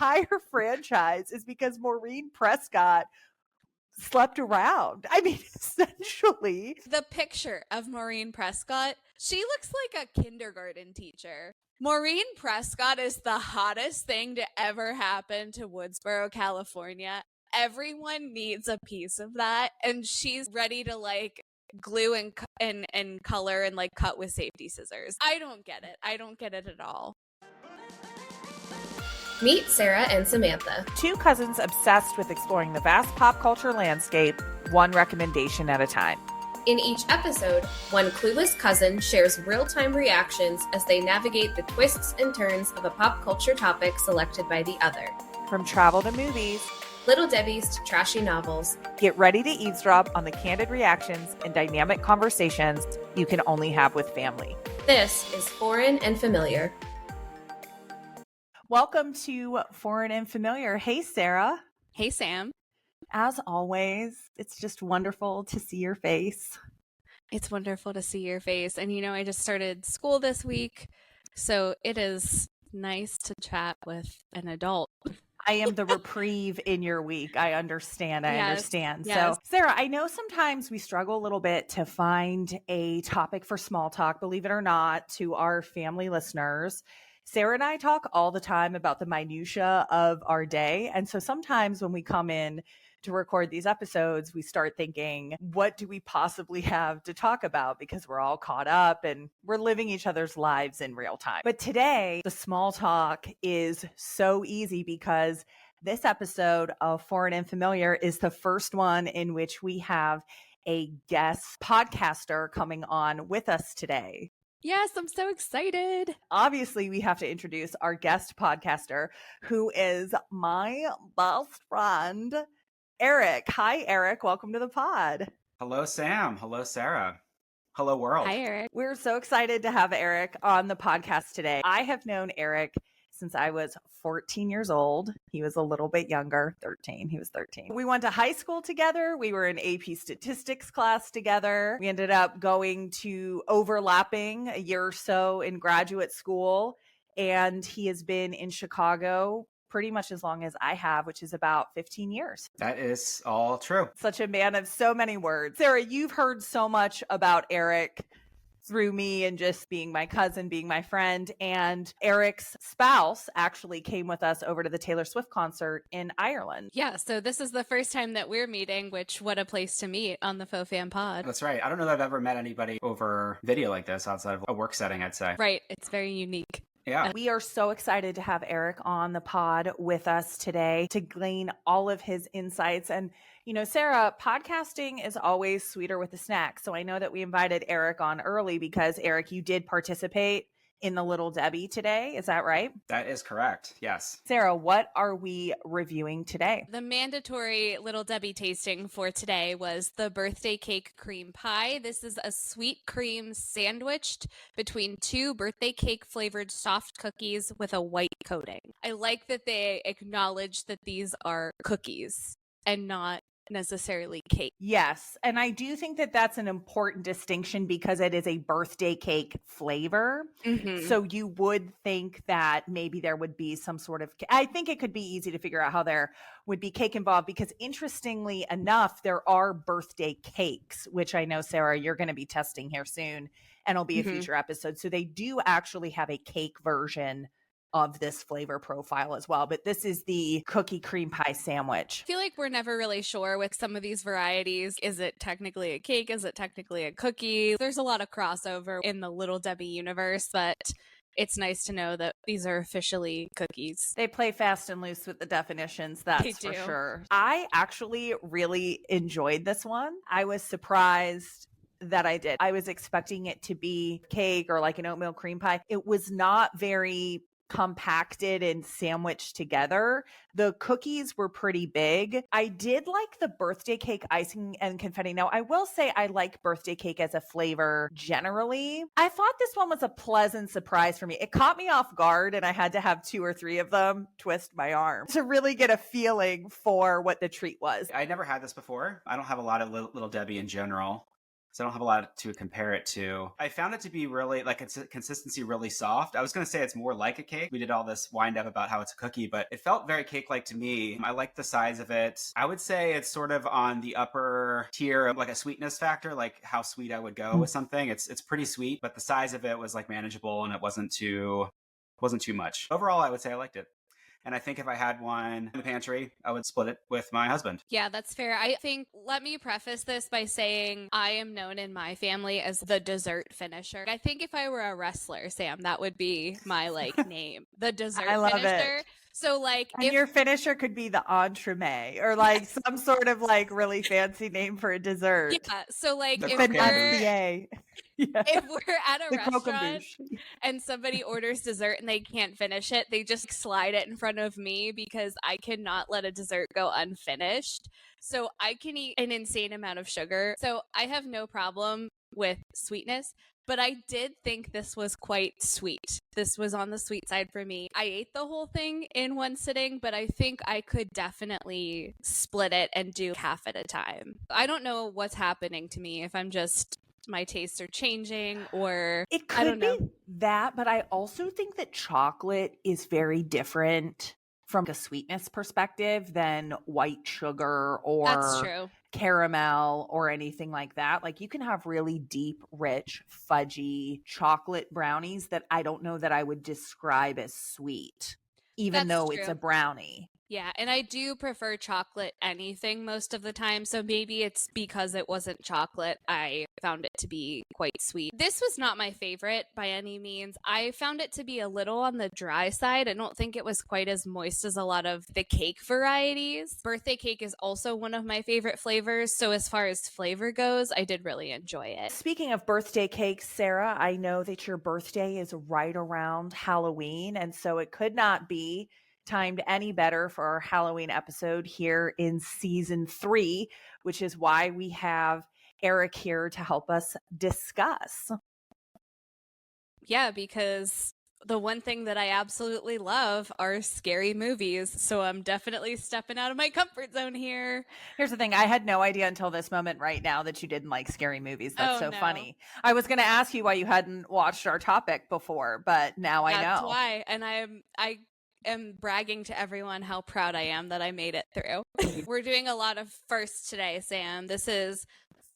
entire franchise is because Maureen Prescott slept around. I mean, essentially. The picture of Maureen Prescott, she looks like a kindergarten teacher. Maureen Prescott is the hottest thing to ever happen to Woodsboro, California. Everyone needs a piece of that, and she's ready to like glue and color and like cut with safety scissors. I don't get it. I don't get it at all. Meet Sarah and Samantha. Two cousins obsessed with exploring the vast pop culture landscape, one recommendation at a time. In each episode, one clueless cousin shares real-time reactions as they navigate the twists and turns of a pop culture topic selected by the other. From travel to movies, Little Debbie's to trashy novels. Get ready to eavesdrop on the candid reactions and dynamic conversations you can only have with family. This is Foreign and Familiar. Welcome to Foreign and Familiar. Hey, Sarah. Hey, Sam. As always, it's just wonderful to see your face. It's wonderful to see your face. And you know, I just started school this week, so it is nice to chat with an adult. I am the reprieve in your week. I understand. I understand. Yes. So, Sarah, I know sometimes we struggle a little bit to find a topic for small talk, believe it or not, to our family listeners. Sarah and I talk all the time about the minutia of our day. And so sometimes when we come in to record these episodes, we start thinking, what do we possibly have to talk about? Because we're all caught up and we're living each other's lives in real time. But today, the small talk is so easy because this episode of Foreign and Familiar is the first one in which we have a guest podcaster coming on with us today. Yes, I'm so excited. Obviously, we have to introduce our guest podcaster, who is my best friend, Eric. Hi, Eric. Welcome to the pod. Hello, Sam. Hello, Sarah. Hello, world. Hi, Eric. We're so excited to have Eric on the podcast today. I have known Eric since I was 14 years old. He was a little bit younger, 13. He was 13. We went to high school together. We were in AP statistics class together. We ended up going to overlapping a year or so in graduate school. And he has been in Chicago pretty much as long as I have, which is about 15 years. That is all true. Such a man of so many words. Sarah, you've heard so much about Eric through me and just being my cousin, being my friend. And Eric's spouse actually came with us over to the Taylor Swift concert in Ireland. Yeah, so this is the first time that we're meeting, which what a place to meet on the Faux Fan Pod. That's right. I don't know that I've ever met anybody over video like this outside of a work setting, I'd say. Right, it's very unique. Yeah. We are so excited to have Eric on the pod with us today to glean all of his insights. And, you know, Sarah, podcasting is always sweeter with a snack. So I know that we invited Eric on early because, Eric, you did participate in the Little Debbie today. Is that right? That is correct. Yes. Sarah, what are we reviewing today? The mandatory Little Debbie tasting for today was the birthday cake cream pie. This is a sweet cream sandwiched between two birthday cake flavored soft cookies with a white coating. I like that they acknowledge that these are cookies and not necessarily cake. Yes. And I do think that that's an important distinction because it is a birthday cake flavor. Mm-hmm. So you would think that maybe there would be some sort of, I think it could be easy to figure out how there would be cake involved because interestingly enough, there are birthday cakes, which I know, Sarah, you're going to be testing here soon and it'll be a future episode. So they do actually have a cake version of this flavor profile as well. But this is the cookie cream pie sandwich. I feel like we're never really sure with some of these varieties. Is it technically a cake? Is it technically a cookie? There's a lot of crossover in the Little Debbie universe, but it's nice to know that these are officially cookies. They play fast and loose with the definitions, that's for sure. I actually really enjoyed this one. I was surprised that I did. I was expecting it to be cake or like an oatmeal cream pie. It was not very compacted and sandwiched together. The cookies were pretty big. I did like the birthday cake icing and confetti. Now, I will say I like birthday cake as a flavor generally. I thought this one was a pleasant surprise for me. It caught me off guard and I had to have 2 or 3 of them twist my arm to really get a feeling for what the treat was. I never had this before. I don't have a lot of Little Debbie in general. So I don't have a lot to compare it to. I found it to be really, like, its consistency really soft. I was going to say it's more like a cake. We did all this wind up about how it's a cookie, but it felt very cake-like to me. I like the size of it. I would say it's sort of on the upper tier of like a sweetness factor, like how sweet I would go with something. It's pretty sweet, but the size of it was like manageable and it wasn't too much. Overall, I would say I liked it. And I think if I had one in the pantry, I would split it with my husband. Yeah, that's fair. I think, let me preface this by saying I am known in my family as the dessert finisher. I think if I were a wrestler, Sam, that would be my like name, the dessert I love finisher. it. So like, And your finisher could be the entremet or like some sort of like really fancy name for a dessert. Yeah, so like The if Financier. Yeah. if we're at a The restaurant croquembouche. and somebody orders dessert and they can't finish it, they just slide it in front of me because I cannot let a dessert go unfinished. So I can eat an insane amount of sugar. So I have no problem with sweetness, but I did think this was quite sweet. This was on the sweet side for me. I ate the whole thing in one sitting, but I think I could definitely split it and do half at a time. I don't know what's happening to me, if I'm just, my tastes are changing, or It I don't could know. be that, but I also think that chocolate is very different from a sweetness perspective than white sugar That's or true. caramel or anything like that. Like you can have really deep, rich, fudgy chocolate brownies that I don't know that I would describe as sweet, even That's though it's true. a brownie. Yeah, and I do prefer chocolate anything most of the time, so maybe it's because it wasn't chocolate, I found it to be quite sweet. This was not my favorite by any means. I found it to be a little on the dry side. I don't think it was quite as moist as a lot of the cake varieties. Birthday cake is also one of my favorite flavors, so as far as flavor goes, I did really enjoy it. Speaking of birthday cakes, Sarah, I know that your birthday is right around Halloween, and so it could not be timed any better for our Halloween episode here in season 3, which is why we have Eric here to help us discuss. Yeah, because the one thing that I absolutely love are scary movies, so I'm definitely stepping out of my comfort zone here. Here's the thing, I had no idea until this moment right now that you didn't like scary movies. That's Oh, so no. funny. I was going to ask you why you hadn't watched our topic before, but now I know. That's why, and I am bragging to everyone how proud I am that I made it through. We're doing a lot of firsts today, Sam. This is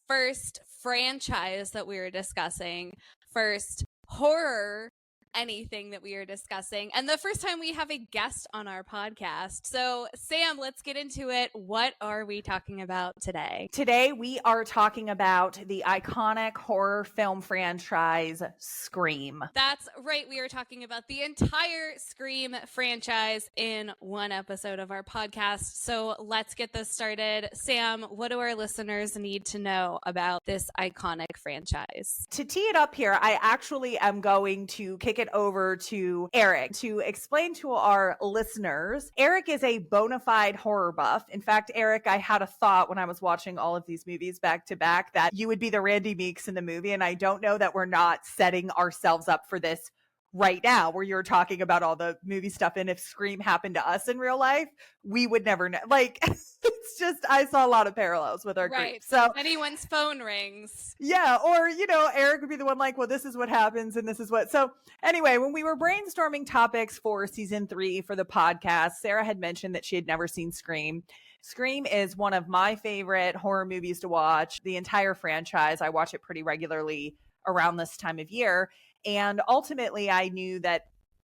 first franchise that we were discussing, first horror anything that we are discussing, and the first time we have a guest on our podcast. So, Sam, let's get into it. What are we talking about today? Today, we are talking about the iconic horror film franchise, Scream. That's right. We are talking about the entire Scream franchise in one episode of our podcast. So let's get this started. Sam, what do our listeners need to know about this iconic franchise? To tee it up here, I actually am going to kick it over to Eric to explain to our listeners. Eric is a bona fide horror buff. In fact, Eric, I had a thought when I was watching all of these movies back to back that you would be the Randy Meeks in the movie. And I don't know that we're not setting ourselves up for this right now, where you're talking about all the movie stuff. And if Scream happened to us in real life, we would never know. Like, it's just, I saw a lot of parallels with our group. So if anyone's phone rings. Yeah. Or, Eric would be the one like, well, this is what happens and this is what. So anyway, when we were brainstorming topics for season 3 for the podcast, Sarah had mentioned that she had never seen Scream. Scream is one of my favorite horror movies to watch. The entire franchise, I watch it pretty regularly around this time of year. And ultimately, I knew that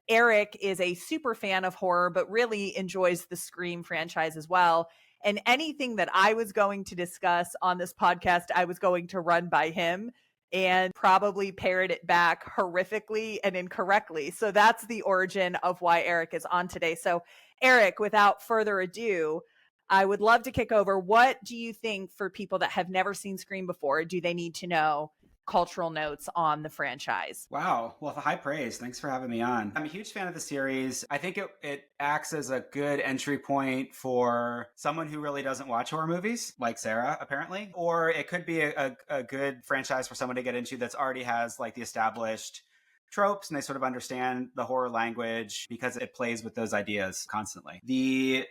Eric is a super fan of horror, but really enjoys the Scream franchise as well. And anything that I was going to discuss on this podcast, I was going to run by him and probably parrot it back horrifically and incorrectly. So that's the origin of why Eric is on today. So, Eric, without further ado, I would love to kick over. What do you think for people that have never seen Scream before? Do they need to know cultural notes on the franchise? Wow. Well, high praise. Thanks for having me on. I'm a huge fan of the series. I think it acts as a good entry point for someone who really doesn't watch horror movies, like Sarah, apparently. Or it could be a good franchise for someone to get into that's already has like the established tropes and they sort of understand the horror language because it plays with those ideas constantly. The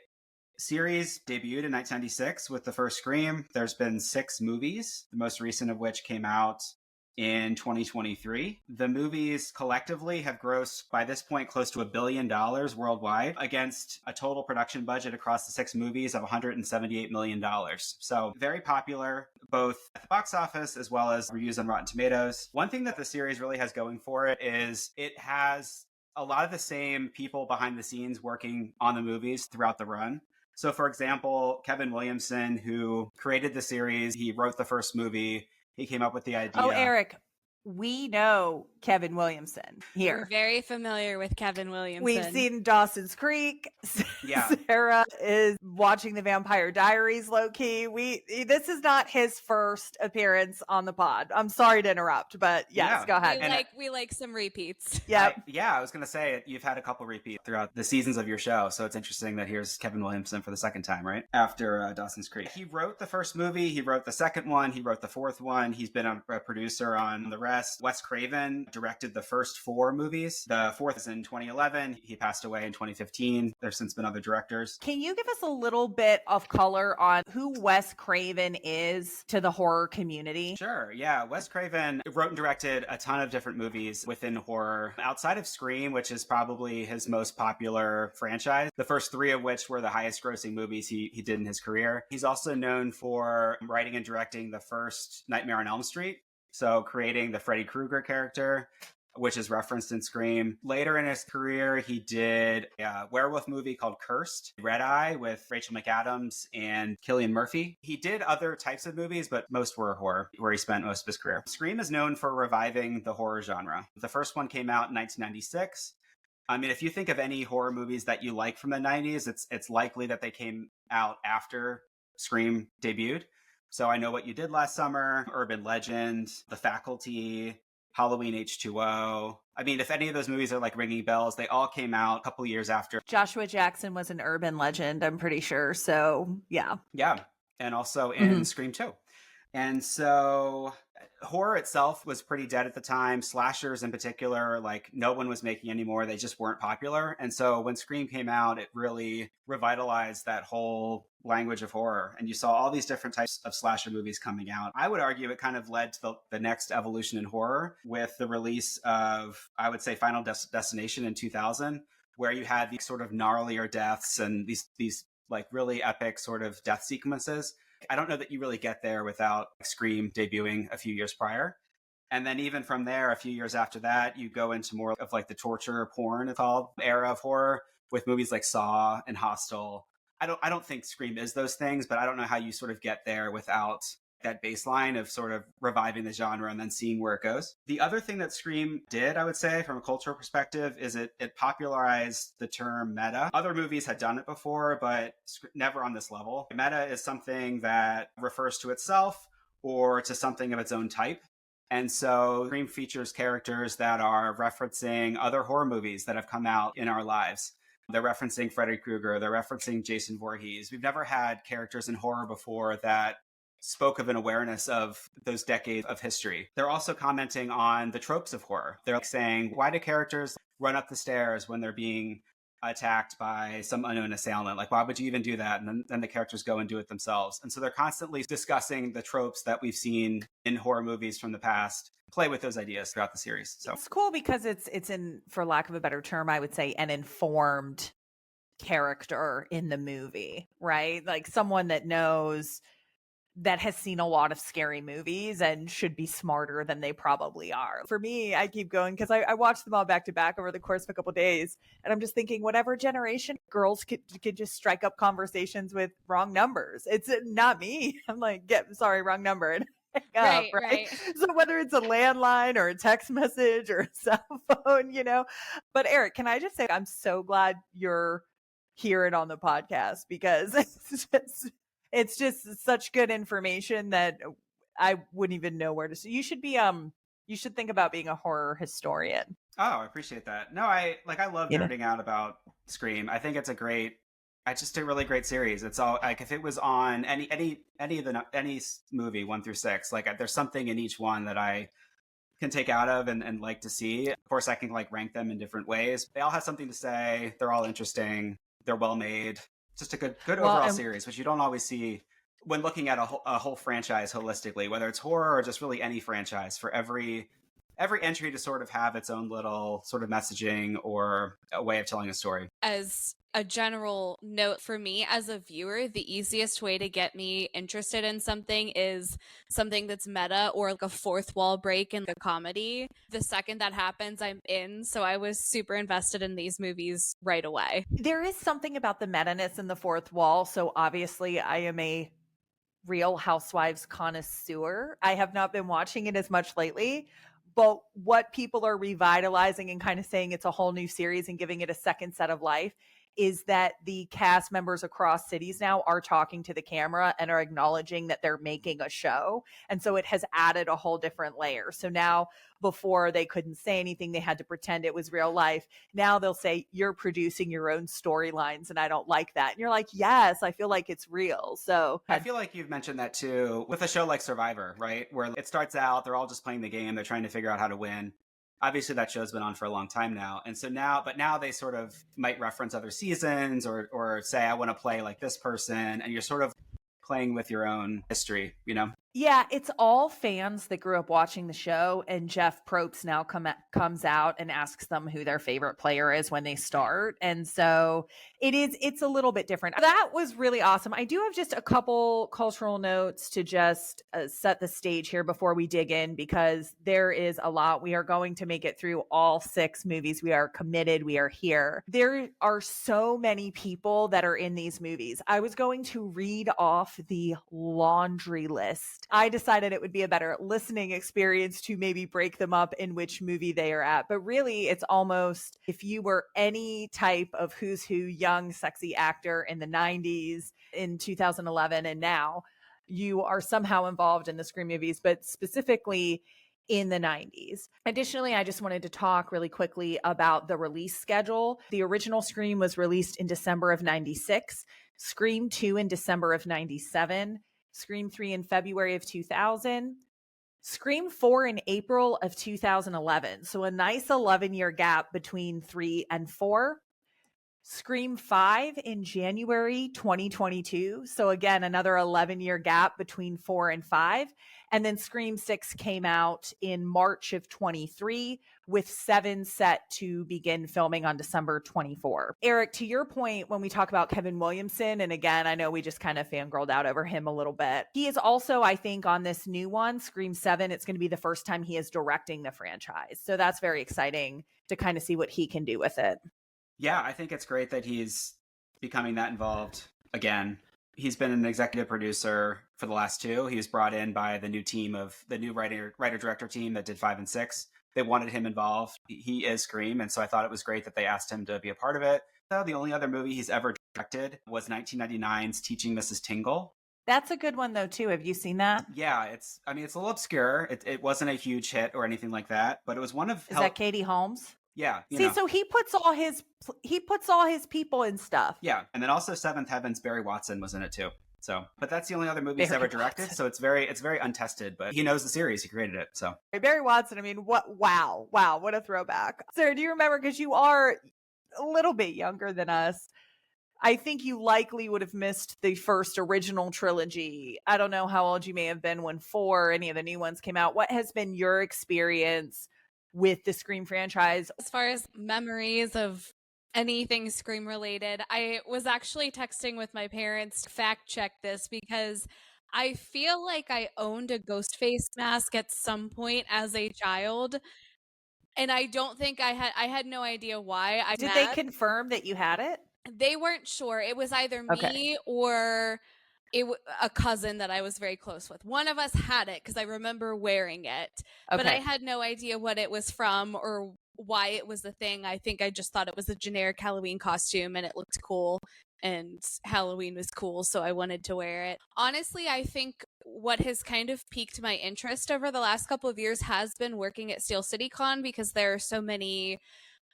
Series debuted in 1996 with the first Scream. There's been 6 movies, the most recent of which came out in 2023. The movies collectively have grossed by this point close to $1 billion worldwide against a total production budget across the 6 movies of $178 million. So very popular, both at the box office as well as reviews on Rotten Tomatoes. One thing that the series really has going for it is it has a lot of the same people behind the scenes working on the movies throughout the run. So for example, Kevin Williamson, who created the series, he wrote the first movie. He came up with the idea. Oh, Eric, we know Kevin Williamson here. We're very familiar with Kevin Williamson. We've seen Dawson's Creek. Yeah. Sarah is watching the Vampire Diaries low key. This is not his first appearance on the pod. I'm sorry to interrupt, but yes, go ahead. We like some repeats. Yep. I was going to say you've had a couple repeats throughout the seasons of your show, so it's interesting that here's Kevin Williamson for the second time, right? After Dawson's Creek. He wrote the first movie, he wrote the second one, he wrote the fourth one, he's been a producer on the rest. Wes Craven directed the first 4 movies. The fourth is in 2011. He passed away in 2015. There's since been other directors. Can you give us a little bit of color on who Wes Craven is to the horror community? Sure, yeah. Wes Craven wrote and directed a ton of different movies within horror. Outside of Scream, which is probably his most popular franchise, the first 3 of which were the highest grossing movies he did in his career. He's also known for writing and directing the first Nightmare on Elm Street. So creating the Freddy Krueger character, which is referenced in Scream. Later in his career, he did a werewolf movie called Cursed, Red Eye with Rachel McAdams and Cillian Murphy. He did other types of movies, but most were horror, where he spent most of his career. Scream is known for reviving the horror genre. The first one came out in 1996. I mean, if you think of any horror movies that you like from the 90s, it's likely that they came out after Scream debuted. So I Know What You Did Last Summer, Urban Legend, The Faculty, Halloween H2O. I mean, if any of those movies are like ringing bells, they all came out a couple years after. Joshua Jackson was an urban legend, I'm pretty sure. So, yeah. Yeah. And also in Scream 2. And so horror itself was pretty dead at the time. Slashers in particular, like no one was making any more. They just weren't popular. And so when Scream came out, it really revitalized that whole language of horror. And you saw all these different types of slasher movies coming out. I would argue it kind of led to the next evolution in horror with the release of, I would say, Final Destination in 2000, where you had these sort of gnarlier deaths and these like really epic sort of death sequences. I don't know that you really get there without Scream debuting a few years prior. And then even from there, a few years after that, you go into more of like the torture porn, it's called, era of horror with movies like Saw and Hostel. I don't think Scream is those things, but I don't know how you sort of get there without that baseline of sort of reviving the genre and then seeing where it goes. The other thing that Scream did, I would say, from a cultural perspective, is it popularized the term meta. Other movies had done it before, but never on this level. Meta is something that refers to itself or to something of its own type. And so Scream features characters that are referencing other horror movies that have come out in our lives. They're referencing Freddy Krueger. They're referencing Jason Voorhees. We've never had characters in horror before that spoke of an awareness of those decades of history. They're also commenting on the tropes of horror. They're like saying, why do characters run up the stairs when they're being attacked by some unknown assailant? Like, why would you even do that? And then the characters go and do it themselves. And so they're constantly discussing the tropes that we've seen in horror movies from the past, play with those ideas throughout the series. So it's cool because it's in, for lack of a better term, I would say, an informed character in the movie, right? Like someone that knows, that has seen a lot of scary movies and should be smarter than they probably are. For me, I keep going because I watched them all back to back over the course of a couple of days. And I'm just thinking, whatever generation, girls could just strike up conversations with wrong numbers. It's not me. I'm like, wrong number. And right. So whether it's a landline or a text message or a cell phone, But Eric, can I just say, I'm so glad you're hearing on the podcast because it's just such good information that I wouldn't even know where to see. You should think about being a horror historian. Oh, I appreciate that. No, I love nerding out about Scream. I think it's a really great series. It's all like, if it was on any movie 1 through 6, like there's something in each one that I can take out of and like to see. Of course, I can like rank them in different ways. They all have something to say. They're all interesting. They're well made. just a good Well, overall and series, which you don't always see when looking at a whole franchise holistically, whether it's horror or just really any franchise. For every entry to sort of have its own little sort of messaging or a way of telling a story. As a general note for me as a viewer, the easiest way to get me interested in something is something that's meta or like a fourth wall break in a comedy. The second that happens, I'm in. So I was super invested in these movies right away. there is something about the meta-ness in the fourth wall. So obviously, I am a Real Housewives connoisseur. I have not been watching it as much lately, but what people are revitalizing and kind of saying it's a whole new series and giving it a second set of life is that the cast members across cities now are talking to the camera and are acknowledging that they're making a show. And so it has added a whole different layer. So now, before they couldn't say anything, they had to pretend it was real life. Now they'll say, you're producing your own storylines, and I don't like that. And you're like, yes, I feel like it's real. So I feel like you've mentioned that too with a show like Survivor, right? Where it starts out, they're all just playing the game, they're trying to figure out how to win. Obviously, that show's been on for a long time now. And so now they sort of might reference other seasons or say, I want to play like this person. And you're sort of playing with your own history, you know? yeah, it's all fans that grew up watching the show, and Jeff Probst now comes out and asks them who their favorite player is when they start. And so it's a little bit different. That was really awesome. I do have just a couple cultural notes to just set the stage here before we dig in, because there is a lot. We are going to make it through all 6 movies. We are committed. We are here. There are so many people that are in these movies. I was going to read off the laundry list. I decided it would be a better listening experience to maybe break them up in which movie they are at. But really, it's almost if you were any type of who's who young, sexy actor in the 90s, in 2011, and now, you are somehow involved in the Scream movies, but specifically in the 90s. Additionally, I just wanted to talk really quickly about the release schedule. The original Scream was released in December of 96, Scream 2 in December of 97, Scream 3 in February of 2000, Scream 4 in April of 2011. So a nice 11-year gap between 3 and 4. Scream 5 in January 2022. So again, another 11-year gap between 4 and 5. And then Scream 6 came out in March of 23, with 7 set to begin filming on December 24. Eric, to your point, when we talk about Kevin Williamson, and again, I know we just kind of fangirled out over him a little bit. He is also, I think, on this new one, Scream 7, it's going to be the first time he is directing the franchise. So that's very exciting to kind of see what he can do with it. Yeah, I think it's great that he's becoming that involved again. He's been an executive producer for the last 2. He was brought in by the new team of the new writer-director team that did 5 and 6. They wanted him involved. He is Scream, and so I thought it was great that they asked him to be a part of it. So the only other movie he's ever directed was 1999's Teaching Mrs. Tingle. That's a good one, though, too. Have you seen that? Yeah, it's a little obscure. It wasn't a huge hit or anything like that, but it was one of... Is that Katie Holmes? Yeah. See, so he puts all his people in stuff. Yeah, and then also Seventh Heaven's Barry Watson was in it too. So, but that's the only other movie he's ever directed. So it's very untested, but he knows the series. He created it. So Barry Watson. I mean, wow, what a throwback. Sarah, do you remember? Because you are a little bit younger than us. I think you likely would have missed the first original trilogy. I don't know how old you may have been when 4 or any of the new ones came out. What has been your experience with the Scream franchise? As far as memories of anything Scream related, I was actually texting with my parents to fact check this, because I feel like I owned a Ghostface mask at some point as a child, and I don't think I had no idea why. Did they confirm that you had it? They weren't sure. It was either me Okay. or a cousin that I was very close with. One of us had it because I remember wearing it, but I had no idea what it was from or why it was the thing. I think I just thought it was a generic Halloween costume and it looked cool, and Halloween was cool, so I wanted to wear it. Honestly, I think what has kind of piqued my interest over the last couple of years has been working at Steel City Con, because there are so many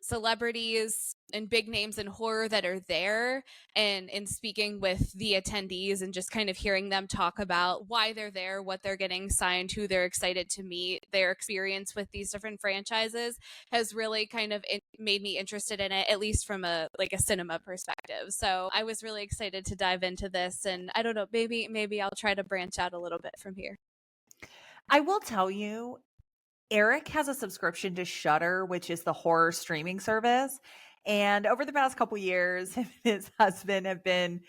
celebrities and big names in horror that are there, and in speaking with the attendees and just kind of hearing them talk about why they're there, what they're getting signed, who they're excited to meet, their experience with these different franchises has really kind of made me interested in it, at least from a cinema perspective. So I was really excited to dive into this, and I don't know, maybe I'll try to branch out a little bit from here. I will tell you, Eric has a subscription to Shudder, which is the horror streaming service. And over the past couple years, him and his husband have been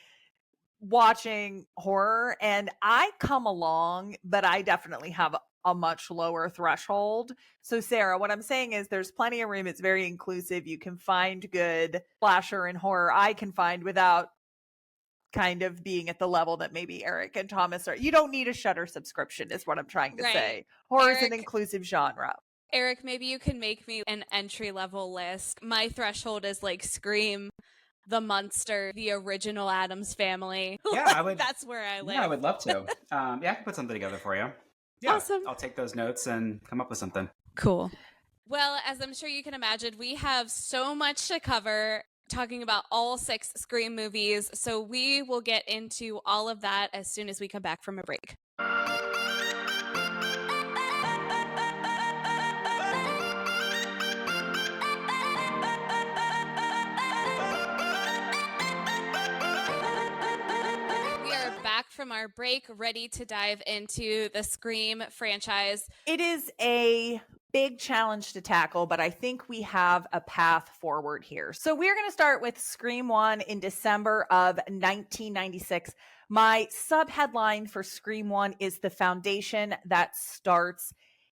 watching horror. And I come along, but I definitely have a much lower threshold. So, Sarah, what I'm saying is there's plenty of room. It's very inclusive. You can find good slasher and horror I can find without kind of being at the level that maybe Eric and Thomas are. You don't need a Shudder subscription is what I'm trying to say. Horror is an inclusive genre. Eric, maybe you can make me an entry-level list. My threshold is like Scream, The Munster, the original Addams Family. Yeah, I would. That's where I live. Yeah, I would love to. I can put something together for you. Yeah, awesome. I'll take those notes and come up with something. Cool. Well, as I'm sure you can imagine, we have so much to cover, talking about all 6 Scream movies, so we will get into all of that as soon as we come back from a break. We are back from our break, ready to dive into the Scream franchise. It is a big challenge to tackle, but I think we have a path forward here. So we're going to start with Scream 1 in December of 1996. My subheadline for Scream 1 is the foundation that starts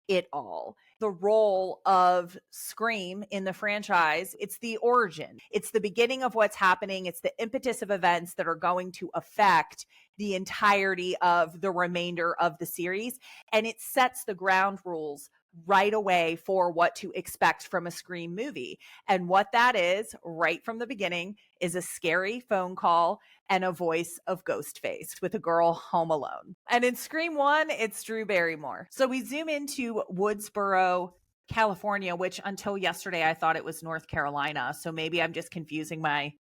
it all. The role of Scream in the franchise, it's the origin. It's the beginning of what's happening. It's the impetus of events that are going to affect the entirety of the remainder of the series. And it sets the ground rules right away for what to expect from a Scream movie. And what that is, right from the beginning, is a scary phone call and a voice of Ghostface with a girl home alone. And in Scream 1, it's Drew Barrymore. So we zoom into Woodsboro, California, which until yesterday I thought it was North Carolina. So maybe I'm just confusing my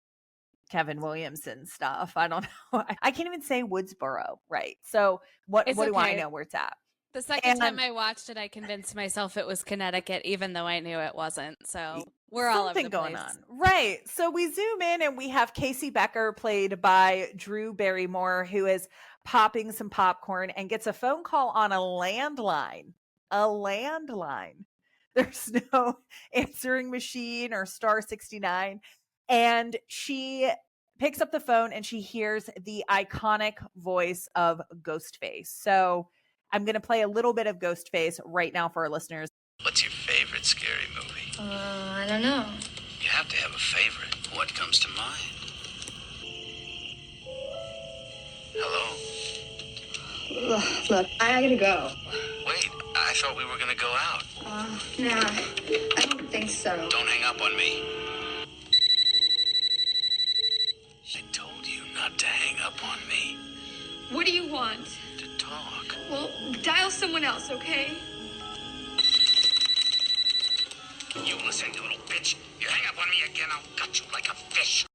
Kevin Williamson stuff. I don't know. I can't even say Woodsboro, right? So what do I know where it's at? The second time I watched it, I convinced myself it was Connecticut, even though I knew it wasn't. So we're all over the going place. on. Right. So we zoom in and we have Casey Becker, played by Drew Barrymore, who is popping some popcorn and gets a phone call on a landline. A landline. There's no answering machine or star 69. And she picks up the phone and she hears the iconic voice of Ghostface. So I'm going to play a little bit of Ghostface right now for our listeners. What's your favorite scary movie? I don't know. You have to have a favorite. What comes to mind? Hello? Look, I gotta go. Wait, I thought we were gonna go out. Nah, I don't think so. Don't hang up on me. I told you not to hang up on me. What do you want? To talk. Well, dial someone else, okay? You listen, you little bitch. You hang up on me again, I'll gut you like a fish.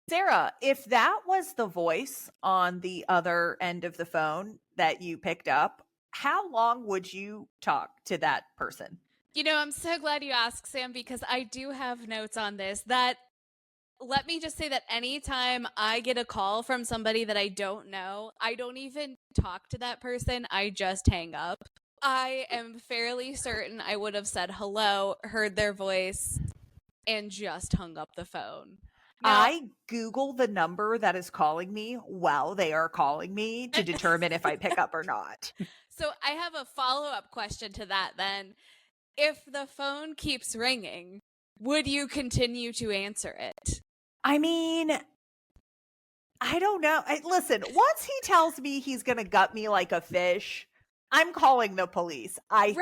Sarah, if that was the voice on the other end of the phone that you picked up, how long would you talk to that person? You know, I'm so glad you asked, Sam, because I do have notes on this. That let me just say that anytime I get a call from somebody that I don't know, I don't even talk to that person. I just hang up. I am fairly certain I would have said hello, heard their voice, and just hung up the phone. Now, I Google the number that is calling me while they are calling me to determine if I pick up or not. So I have a follow-up question to that then. If the phone keeps ringing, would you continue to answer it? I mean, I don't know. Listen, once he tells me he's going to gut me like a fish, I'm calling the police. I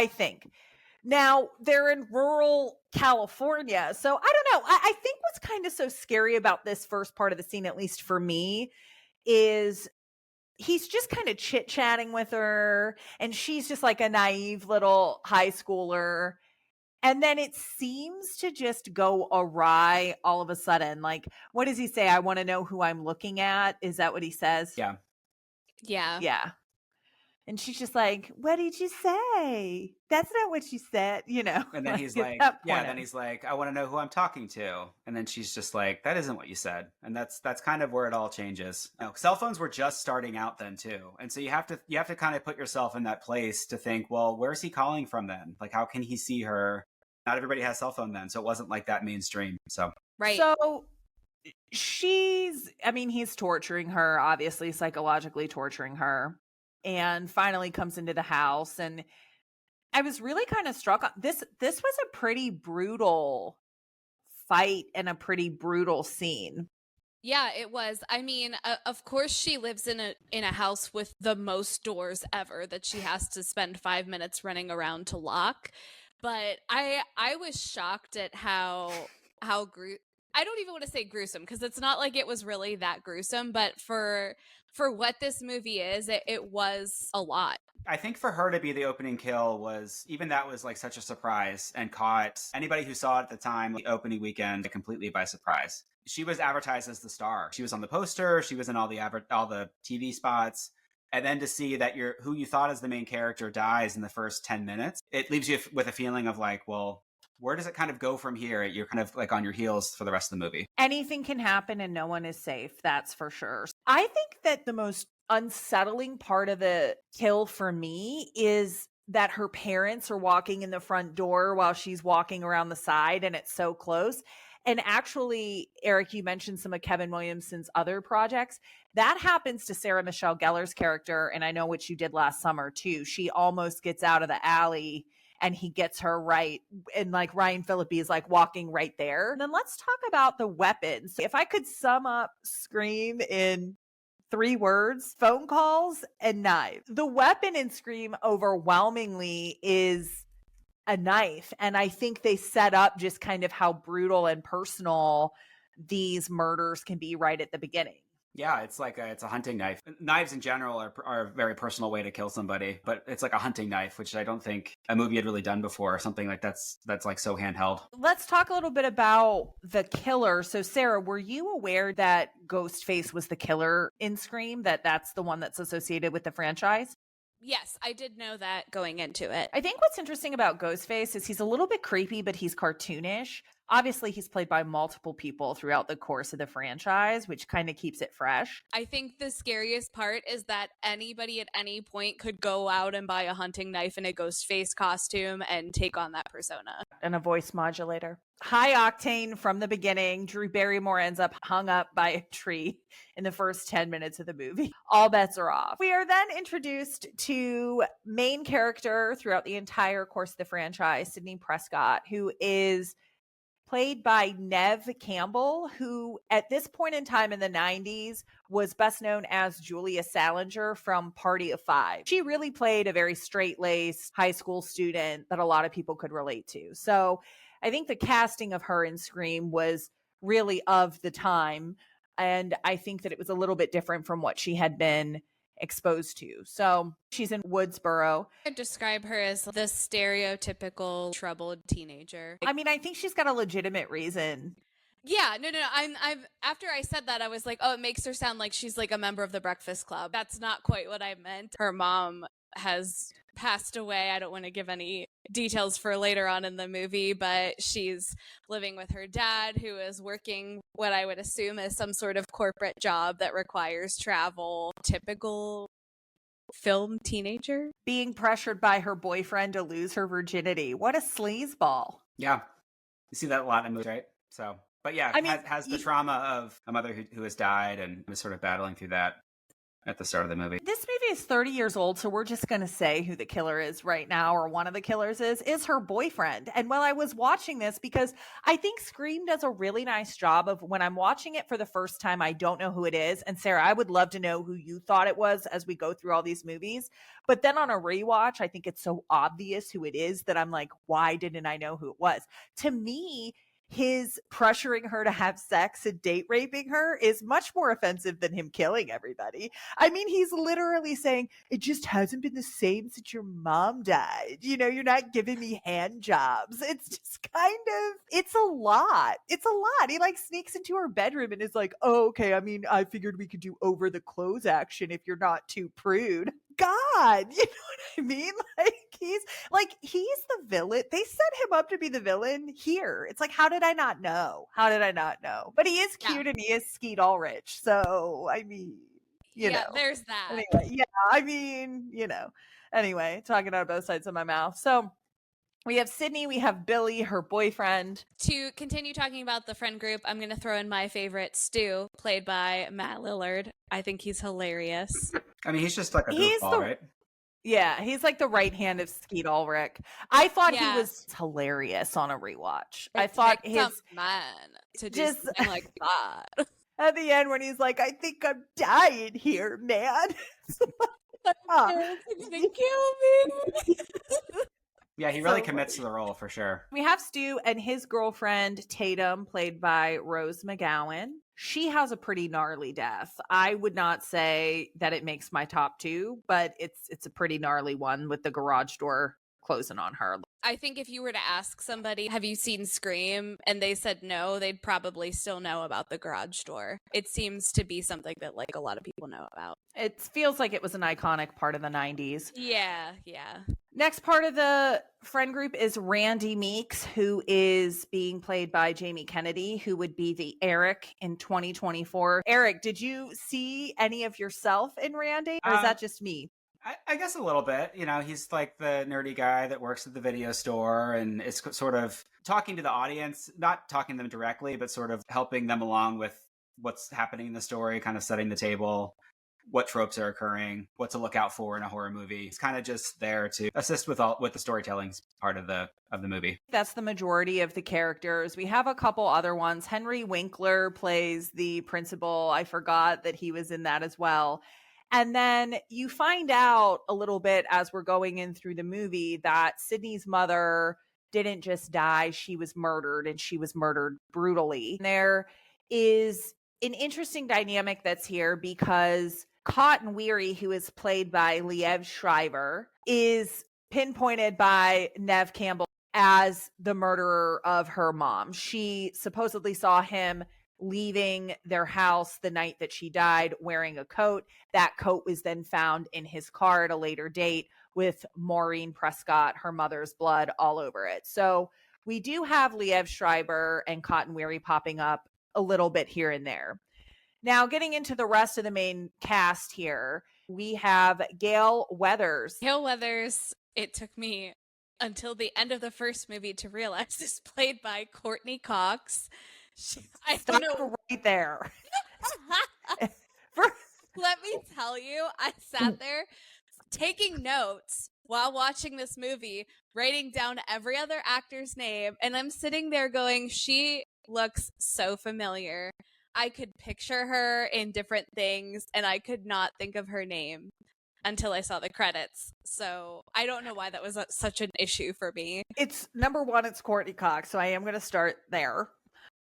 think. Now, they're in rural California. So I don't know. I think what's kind of so scary about this first part of the scene, at least for me, is he's just kind of chit-chatting with her. And she's just like a naive little high schooler. And then it seems to just go awry all of a sudden. Like, what does he say? I want to know who I'm looking at. Is that what he says? Yeah. Yeah. Yeah. And she's just like, what did you say? That's not what you said, you know. And then he's at like, that yeah, point, then he's like, I want to know who I'm talking to. And then she's just like, that isn't what you said. And that's kind of where it all changes. You know, cell phones were just starting out then too. And so you have to kind of put yourself in that place to think, well, where's he calling from then? Like, how can he see her? Not everybody has cell phone then. So it wasn't like that mainstream. So Right. So he's torturing her, obviously psychologically torturing her, and finally comes into the house. And I was really kind of struck on this. This was a pretty brutal fight and a pretty brutal scene. Yeah, it was. I mean, of course she lives in a house with the most doors ever that she has to spend 5 minutes running around to lock. But I was shocked at how I don't even want to say gruesome, because it's not like it was really that gruesome, but for what this movie is, it was a lot. I think for her to be the opening kill was like such a surprise and caught anybody who saw it at the time, the opening weekend, completely by surprise. She was advertised as the star. She was on the poster. She was in all the TV spots. And then to see that who you thought as the main character dies in the first 10 minutes, it leaves you with a feeling of like, well, where does it kind of go from here? You're kind of like on your heels for the rest of the movie. Anything can happen and no one is safe. That's for sure. I think that the most unsettling part of the kill for me is that her parents are walking in the front door while she's walking around the side, and it's so close. And actually, Eric, you mentioned some of Kevin Williamson's other projects. That happens to Sarah Michelle Gellar's character, and I know what you did last summer too. She almost gets out of the alley and he gets her right. And like Ryan Phillippe is like walking right there. And then let's talk about the weapons. If I could sum up Scream in 3 words: phone calls and knives. The weapon in Scream overwhelmingly is a knife. And I think they set up just kind of how brutal and personal these murders can be right at the beginning. Yeah, it's like it's a hunting knife. Knives in general are a very personal way to kill somebody, but it's like a hunting knife, which I don't think a movie had really done before, or something like that's like so handheld. Let's talk a little bit about the killer. So Sarah, were you aware that Ghostface was the killer in Scream, that's the one that's associated with the franchise? Yes, I did know that going into it. I think what's interesting about Ghostface is he's a little bit creepy, but he's cartoonish. Obviously, he's played by multiple people throughout the course of the franchise, which kind of keeps it fresh. I think the scariest part is that anybody at any point could go out and buy a hunting knife in a Ghostface costume and take on that persona. And a voice modulator. High octane from the beginning. Drew Barrymore ends up hung up by a tree in the first 10 minutes of the movie. All bets are off. We are then introduced to main character throughout the entire course of the franchise, Sidney Prescott, who is played by Neve Campbell, who at this point in time in the 90s was best known as Julia Salinger from Party of Five. She really played a very straight-laced high school student that a lot of people could relate to. So I think the casting of her in Scream was really of the time. And I think that it was a little bit different from what she had been exposed to. So she's in Woodsboro. I'd describe her as the stereotypical troubled teenager. I mean, I think she's got a legitimate reason. Yeah, no. I'm after I said that, I was like, oh, it makes her sound like she's like a member of the Breakfast Club. That's not quite what I meant. Her mom has passed away. I don't want to give any details for later on in the movie, but she's living with her dad, who is working what I would assume is some sort of corporate job that requires travel. Typical film teenager. Being pressured by her boyfriend to lose her virginity. What a sleazeball. Yeah. You see that a lot in movies, right? So, but yeah, I mean, has the trauma of a mother who has died and was sort of battling through that at the start of the movie. This movie is 30 years old, so we're just going to say who the killer is right now, or one of the killers is her boyfriend. And while I was watching this, because I think Scream does a really nice job of, when I'm watching it for the first time, I don't know who it is. And Sarah, I would love to know who you thought it was as we go through all these movies. But then on a rewatch, I think it's so obvious who it is that I'm like, why didn't I know who it was? To me, his pressuring her to have sex and date raping her is much more offensive than him killing everybody. I mean, he's literally saying, it just hasn't been the same since your mom died. You know, you're not giving me hand jobs. It's just kind of, it's a lot. It's a lot. He like sneaks into her bedroom and is like, oh, okay, I mean, I figured we could do over the clothes action if you're not too prude. God, you know what I mean? He's the villain. They set him up to be the villain here. It's like, how did I not know? How did I not know? But he is cute and he is Skeet Ulrich. So, I mean, you know. There's that. Anyway, yeah, I mean, you know. Anyway, talking out of both sides of my mouth. So, we have Sydney, we have Billy, her boyfriend. To continue talking about the friend group, I'm going to throw in my favorite, Stu, played by Matt Lillard. I think he's hilarious. I mean, he's just like a goofball, right? Yeah, he's like the right hand of Skeet Ulrich. I thought he was hilarious on a rewatch. I thought his man to just like that at the end when he's like, "I think I'm dying here, man." Gonna kill me. Yeah, he really commits to the role for sure. We have Stu and his girlfriend, Tatum, played by Rose McGowan. She has a pretty gnarly death. I would not say that it makes my top 2, but it's a pretty gnarly one with the garage door closing on her. I think if you were to ask somebody, have you seen Scream? And they said no, they'd probably still know about the garage door. It seems to be something that like a lot of people know about. It feels like it was an iconic part of the 90s. Yeah. Next part of the friend group is Randy Meeks, who is being played by Jamie Kennedy, who would be the Eric in 2024. Eric, did you see any of yourself in Randy, or is that just me? I guess a little bit. You know, he's like the nerdy guy that works at the video store and is sort of talking to the audience, not talking to them directly, but sort of helping them along with what's happening in the story, kind of setting the table, what tropes are occurring, what to look out for in a horror movie. He's kind of just there to assist with the storytelling part of the movie. That's the majority of the characters. We have a couple other ones. Henry Winkler plays the principal. I forgot that he was in that as well. And then you find out a little bit as we're going in through the movie that Sydney's mother didn't just die, she was murdered, and she was murdered brutally. There is an interesting dynamic that's here because Cotton Weary, who is played by Liev Schreiber, is pinpointed by Neve Campbell as the murderer of her mom. She supposedly saw him leaving their house the night that she died wearing a coat. That coat was then found in his car at a later date with Maureen Prescott, her mother's blood, all over it. So we do have Liev Schreiber and Cotton Weary popping up a little bit here and there. Now, getting into the rest of the main cast here, we have Gale Weathers. Gale Weathers, it took me until the end of the first movie to realize is played by Courtney Cox. I don't know right there. Let me tell you, I sat there taking notes while watching this movie, writing down every other actor's name, and I'm sitting there going, she looks so familiar. I could picture her in different things, and I could not think of her name until I saw the credits. So I don't know why that was such an issue for me. It's number one, it's Courtney Cox, so I am going to start there.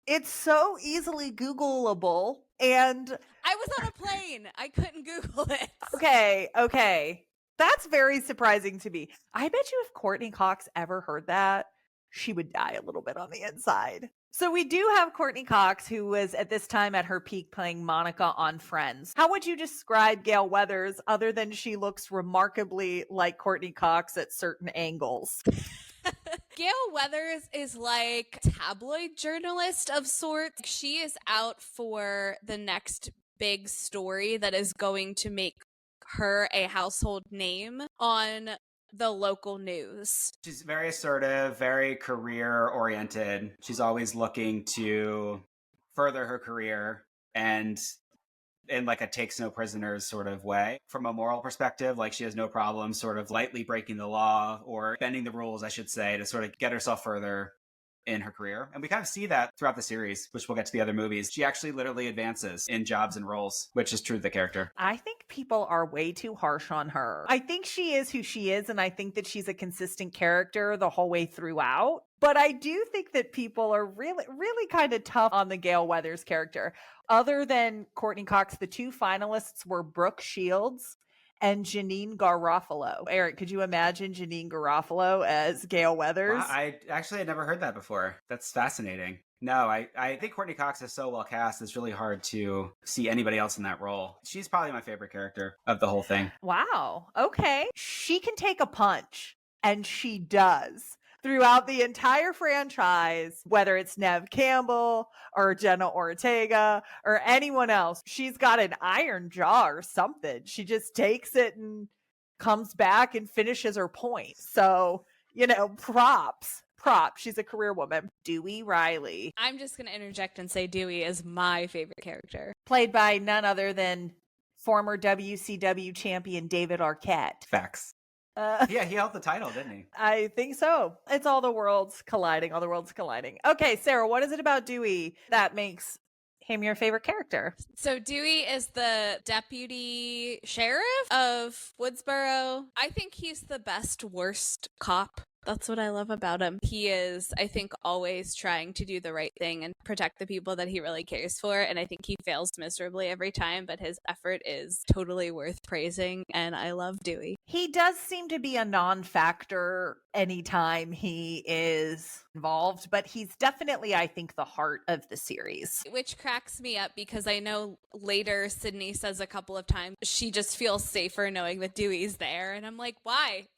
It's so easily Googleable, and I was on a plane. I couldn't Google it. Okay. That's very surprising to me. I bet you if Courtney Cox ever heard that, she would die a little bit on the inside. So we do have Courtney Cox, who was at this time at her peak playing Monica on Friends. How would you describe Gale Weathers other than she looks remarkably like Courtney Cox at certain angles? Gale Weathers is like tabloid journalist of sorts. She is out for the next big story that is going to make her a household name on the local news. She's very assertive, very career oriented. She's always looking to further her career and in like a takes no prisoners sort of way. From a moral perspective, like she has no problem sort of lightly breaking the law or bending the rules, I should say, to sort of get herself further in her career. And we kind of see that throughout the series, which we'll get to the other movies. She actually literally advances in jobs and roles, which is true to the character. I think people are way too harsh on her. I think she is who she is, and I think that she's a consistent character the whole way throughout. But I do think that people are really, really kind of tough on the Gale Weathers character. Other than Courtney Cox, the two finalists were Brooke Shields and Janine Garofalo. Eric, could you imagine Janine Garofalo as Gale Weathers? Wow, I actually had never heard that before. That's fascinating. No, I think Courtney Cox is so well cast, it's really hard to see anybody else in that role. She's probably my favorite character of the whole thing. Wow. Okay. She can take a punch, and she does. Throughout the entire franchise, whether it's Nev Campbell or Jenna Ortega or anyone else, she's got an iron jaw or something. She just takes it and comes back and finishes her point. So, props. She's a career woman. Dewey Riley. I'm just going to interject and say Dewey is my favorite character. Played by none other than former WCW champion David Arquette. Facts. Yeah, he held the title, didn't he? I think so. It's all the worlds colliding. Okay, Sarah, what is it about Dewey that makes him your favorite character? So Dewey is the deputy sheriff of Woodsboro. I think he's the best worst cop. That's what I love about him. He is, I think, always trying to do the right thing and protect the people that he really cares for. And I think he fails miserably every time, but his effort is totally worth praising. And I love Dewey. He does seem to be a non-factor anytime he is involved, but he's definitely, I think, the heart of the series. Which cracks me up because I know later Sydney says a couple of times she just feels safer knowing that Dewey's there. And I'm like, why?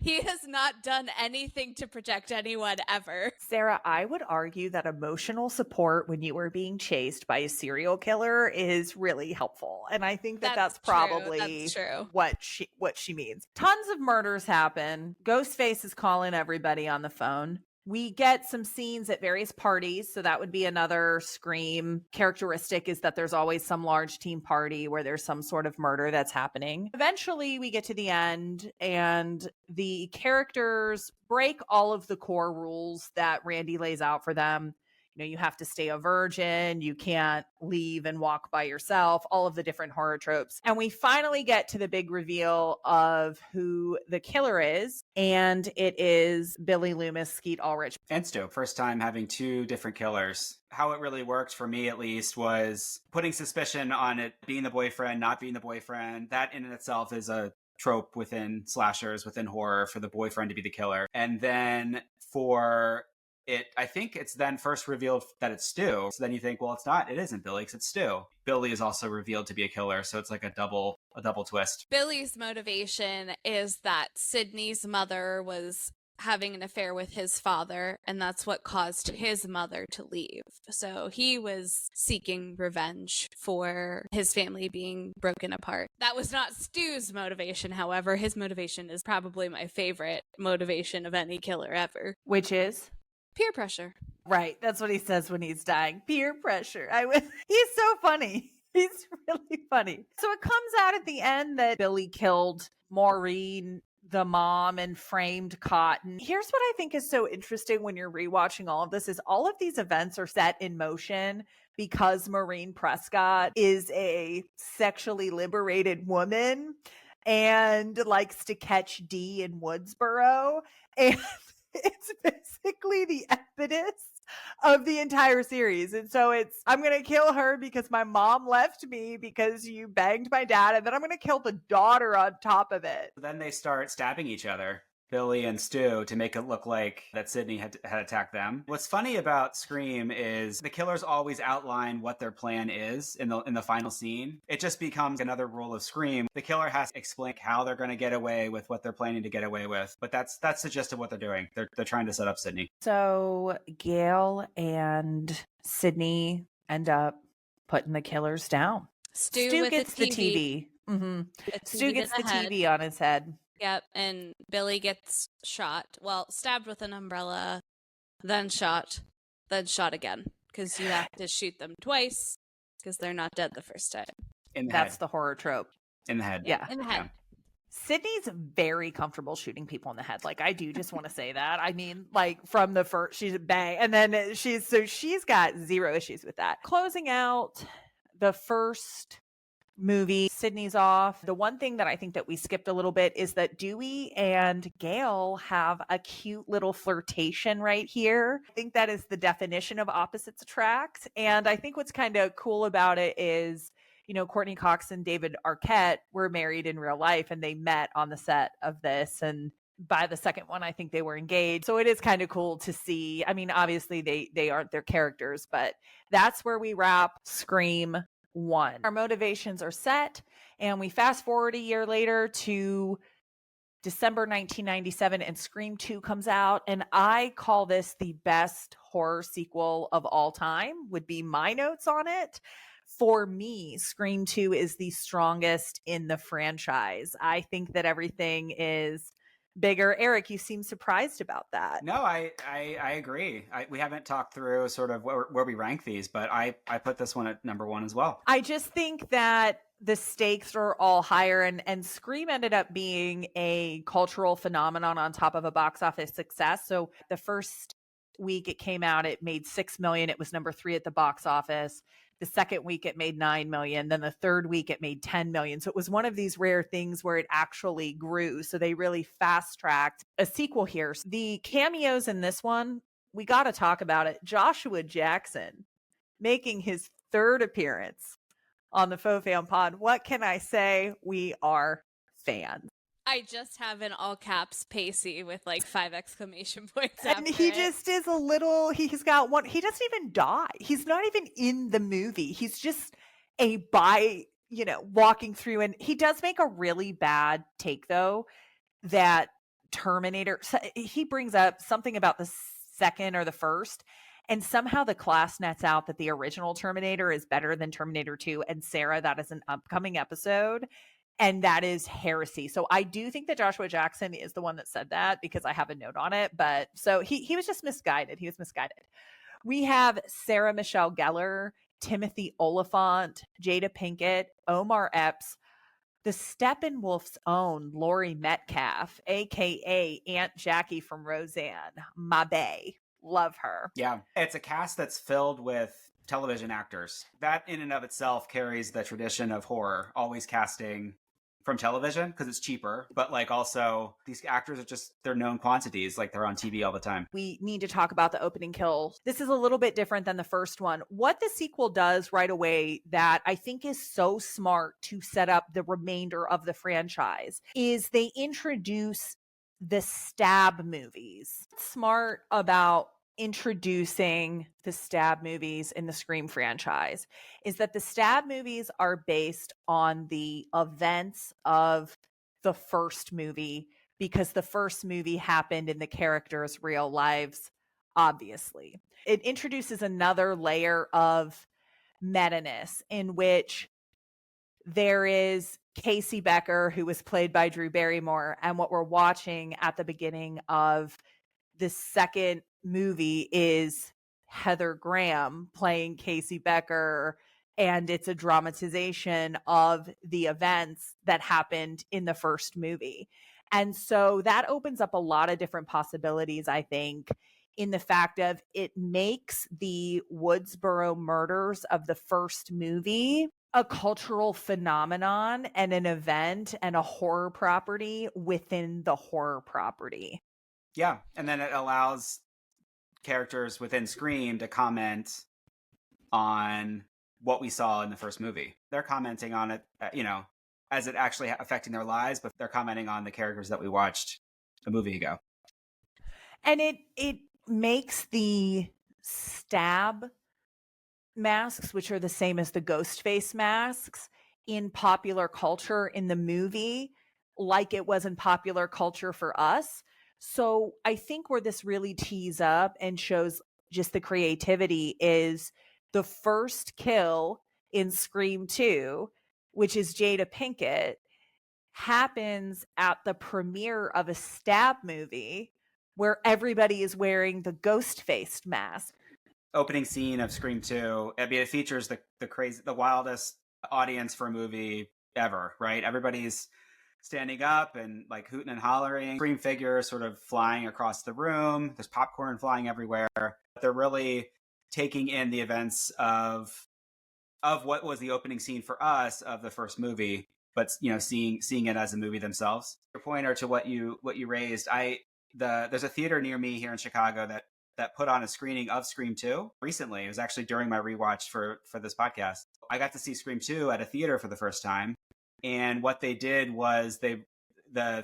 He has not done anything to protect anyone ever. Sarah, I would argue that emotional support when you are being chased by a serial killer is really helpful. And I think that's probably true. what she means. Tons of murders happen. Ghostface is calling everybody on the phone. We get some scenes at various parties. So that would be another Scream characteristic, is that there's always some large team party where there's some sort of murder that's happening. Eventually we get to the end and the characters break all of the core rules that Randy lays out for them. You have to stay a virgin. You can't leave and walk by yourself, all of the different horror tropes. And we finally get to the big reveal of who the killer is. And it is Billy Loomis, Skeet Ulrich. And Stu, first time having two different killers. How it really worked for me, at least, was putting suspicion on it being the boyfriend, not being the boyfriend. That in itself is a trope within slashers, within horror, for the boyfriend to be the killer. And then I think it's then first revealed that it's Stu. So then you think, well, it's not. It isn't Billy, because it's Stu. Billy is also revealed to be a killer, so it's like a double twist. Billy's motivation is that Sydney's mother was having an affair with his father, and that's what caused his mother to leave. So he was seeking revenge for his family being broken apart. That was not Stu's motivation, however. His motivation is probably my favorite motivation of any killer ever. Which is? Peer pressure. Right. That's what he says when he's dying. Peer pressure. He's so funny. He's really funny. So it comes out at the end that Billy killed Maureen, the mom, and framed Cotton. Here's what I think is so interesting when you're rewatching all of this is all of these events are set in motion because Maureen Prescott is a sexually liberated woman and likes to catch D in Woodsboro. And it's basically the impetus of the entire series. And so I'm going to kill her because my mom left me because you banged my dad, and then I'm going to kill the daughter on top of it. Then they start stabbing each other, Billy and Stu, to make it look like that Sydney had attacked them. What's funny about Scream is the killers always outline what their plan is in the final scene. It just becomes another rule of Scream. The killer has to explain how they're going to get away with what they're planning to get away with. But that's the gist of what they're doing. They're trying to set up Sydney. So Gail and Sydney end up putting the killers down. Stu gets the TV. Mm-hmm. Stu gets the TV on his head. Yep, and Billy gets shot. Well, stabbed with an umbrella, then shot again. Because you have to shoot them twice, because they're not dead the first time. That's the horror trope. In the head. Yeah. In the head. Yeah. Sydney's very comfortable shooting people in the head. Like, I do just want to say that. I mean, like, from the first, she's a bang. And then she's got zero issues with that. Closing out the first movie. Sydney's off. The one thing that I think that we skipped a little bit is that Dewey and Gail have a cute little flirtation right here. I think that is the definition of opposites attract. And I think what's kind of cool about it is, you know, Courtney Cox and David Arquette were married in real life and they met on the set of this. And by the second one, I think they were engaged. So it is kind of cool to see. I mean, obviously they aren't their characters, but that's where we wrap Scream 1. Our motivations are set, and we fast forward a year later to December 1997, and Scream 2 comes out. And I call this the best horror sequel of all time, would be my notes on it. For me, Scream 2 is the strongest in the franchise. I think that everything is bigger. Eric, you seem surprised about that. No, I agree. We haven't talked through sort of where we rank these, but I put this one at number 1 as well. I just think that the stakes are all higher, and Scream ended up being a cultural phenomenon on top of a box office success. So the first week it came out, it made $6 million. It was number 3 at the box office. The second week it made $9 million. Then the third week it made $10 million. So it was one of these rare things where it actually grew. So they really fast tracked a sequel here. The cameos in this one, we got to talk about it. Joshua Jackson making his third appearance on the Faux Fan Pod. What can I say? We are fans. I just have in all caps Pacey with like 5 exclamation points. And he just is a little, he's got one, he doesn't even die. He's not even in the movie. He's just walking through, and he does make a really bad take though, that Terminator, he brings up something about the second or the first, and somehow the class nets out that the original Terminator is better than Terminator 2. And Sarah, that is an upcoming episode. And that is heresy. So I do think that Joshua Jackson is the one that said that, because I have a note on it. But so he was just misguided. He was misguided. We have Sarah Michelle Gellar, Timothy Oliphant, Jada Pinkett, Omar Epps, the Steppenwolf's own Laurie Metcalf, a.k.a. Aunt Jackie from Roseanne, my bae. Love her. Yeah. It's a cast that's filled with television actors. That in and of itself carries the tradition of horror, always casting from television because it's cheaper, but like also these actors are just, they're known quantities, like they're on TV all the time. We need to talk about the opening kill. This is a little bit different than the first one. What the sequel does right away that I think is so smart to set up the remainder of the franchise is they introduce the stab movies. Smart about introducing the stab movies in the Scream franchise is that the stab movies are based on the events of the first movie, because the first movie happened in the characters' real lives, obviously. It introduces another layer of meta-ness in which there is Casey Becker, who was played by Drew Barrymore, and what we're watching at the beginning of the second movie is Heather Graham playing Casey Becker, and it's a dramatization of the events that happened in the first movie. And so that opens up a lot of different possibilities, I think, in the fact of it makes the Woodsboro murders of the first movie a cultural phenomenon and an event and a horror property within the horror property. Yeah. And then it allows characters within Scream to comment on what we saw in the first movie. They're commenting on it, as it actually affecting their lives, but they're commenting on the characters that we watched a movie ago. And it makes the stab masks, which are the same as the ghost face masks in popular culture in the movie, like it was in popular culture for us. So I think where this really tees up and shows just the creativity is the first kill in Scream 2, which is Jada Pinkett, happens at the premiere of a stab movie where everybody is wearing the ghost-faced mask. Opening scene of Scream 2, I mean, it features the wildest audience for a movie ever, right? Everybody's standing up and like hooting and hollering. Scream figures sort of flying across the room. There's popcorn flying everywhere. They're really taking in the events of of what was the opening scene for us of the first movie, but seeing it as a movie themselves. Your pointer to what you raised, there's a theater near me here in Chicago that put on a screening of Scream 2 recently. It was actually during my rewatch for this podcast. I got to see Scream 2 at a theater for the first time. And what they did was the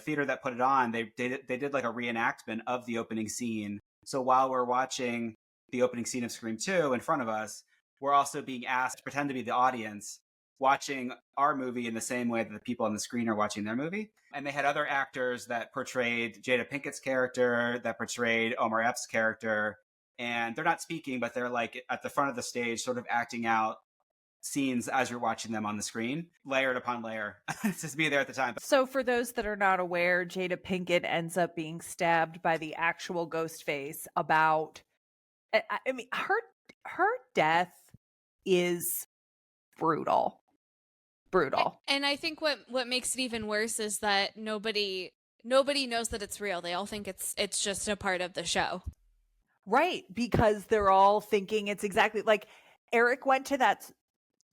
theater that put it on, they did like a reenactment of the opening scene. So while we're watching the opening scene of Scream 2 in front of us, we're also being asked to pretend to be the audience watching our movie in the same way that the people on the screen are watching their movie. And they had other actors that portrayed Jada Pinkett's character, that portrayed Omar Epps' character. And they're not speaking, but they're like at the front of the stage, sort of acting out scenes as you're watching them on the screen, layered upon layer. It's just me there at the time. So for those that are not aware, Jada Pinkett ends up being stabbed by the actual Ghostface. I mean, her death is brutal. And I think what makes it even worse is that nobody knows that it's real. They all think it's just a part of the show. Right, because they're all thinking it's exactly like Eric went to that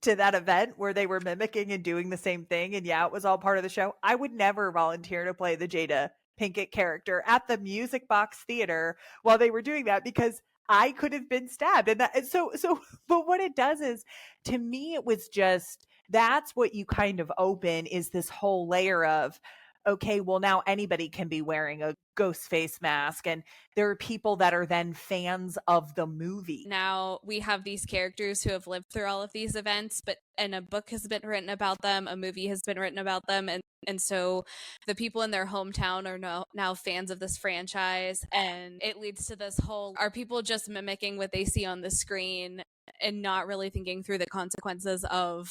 event where they were mimicking and doing the same thing, and yeah, it was all part of the show. I would never volunteer to play the Jada Pinkett character at the Music Box Theater while they were doing that, because I could have been stabbed. And but what it does is, to me, it was just, that's what you kind of open, is this whole layer of, okay, well, now anybody can be wearing a ghost face mask, and there are people that are then fans of the movie. Now we have these characters who have lived through all of these events, and a book has been written about them, a movie has been written about them, and so the people in their hometown are now fans of this franchise, and it leads to this whole, are people just mimicking what they see on the screen and not really thinking through the consequences of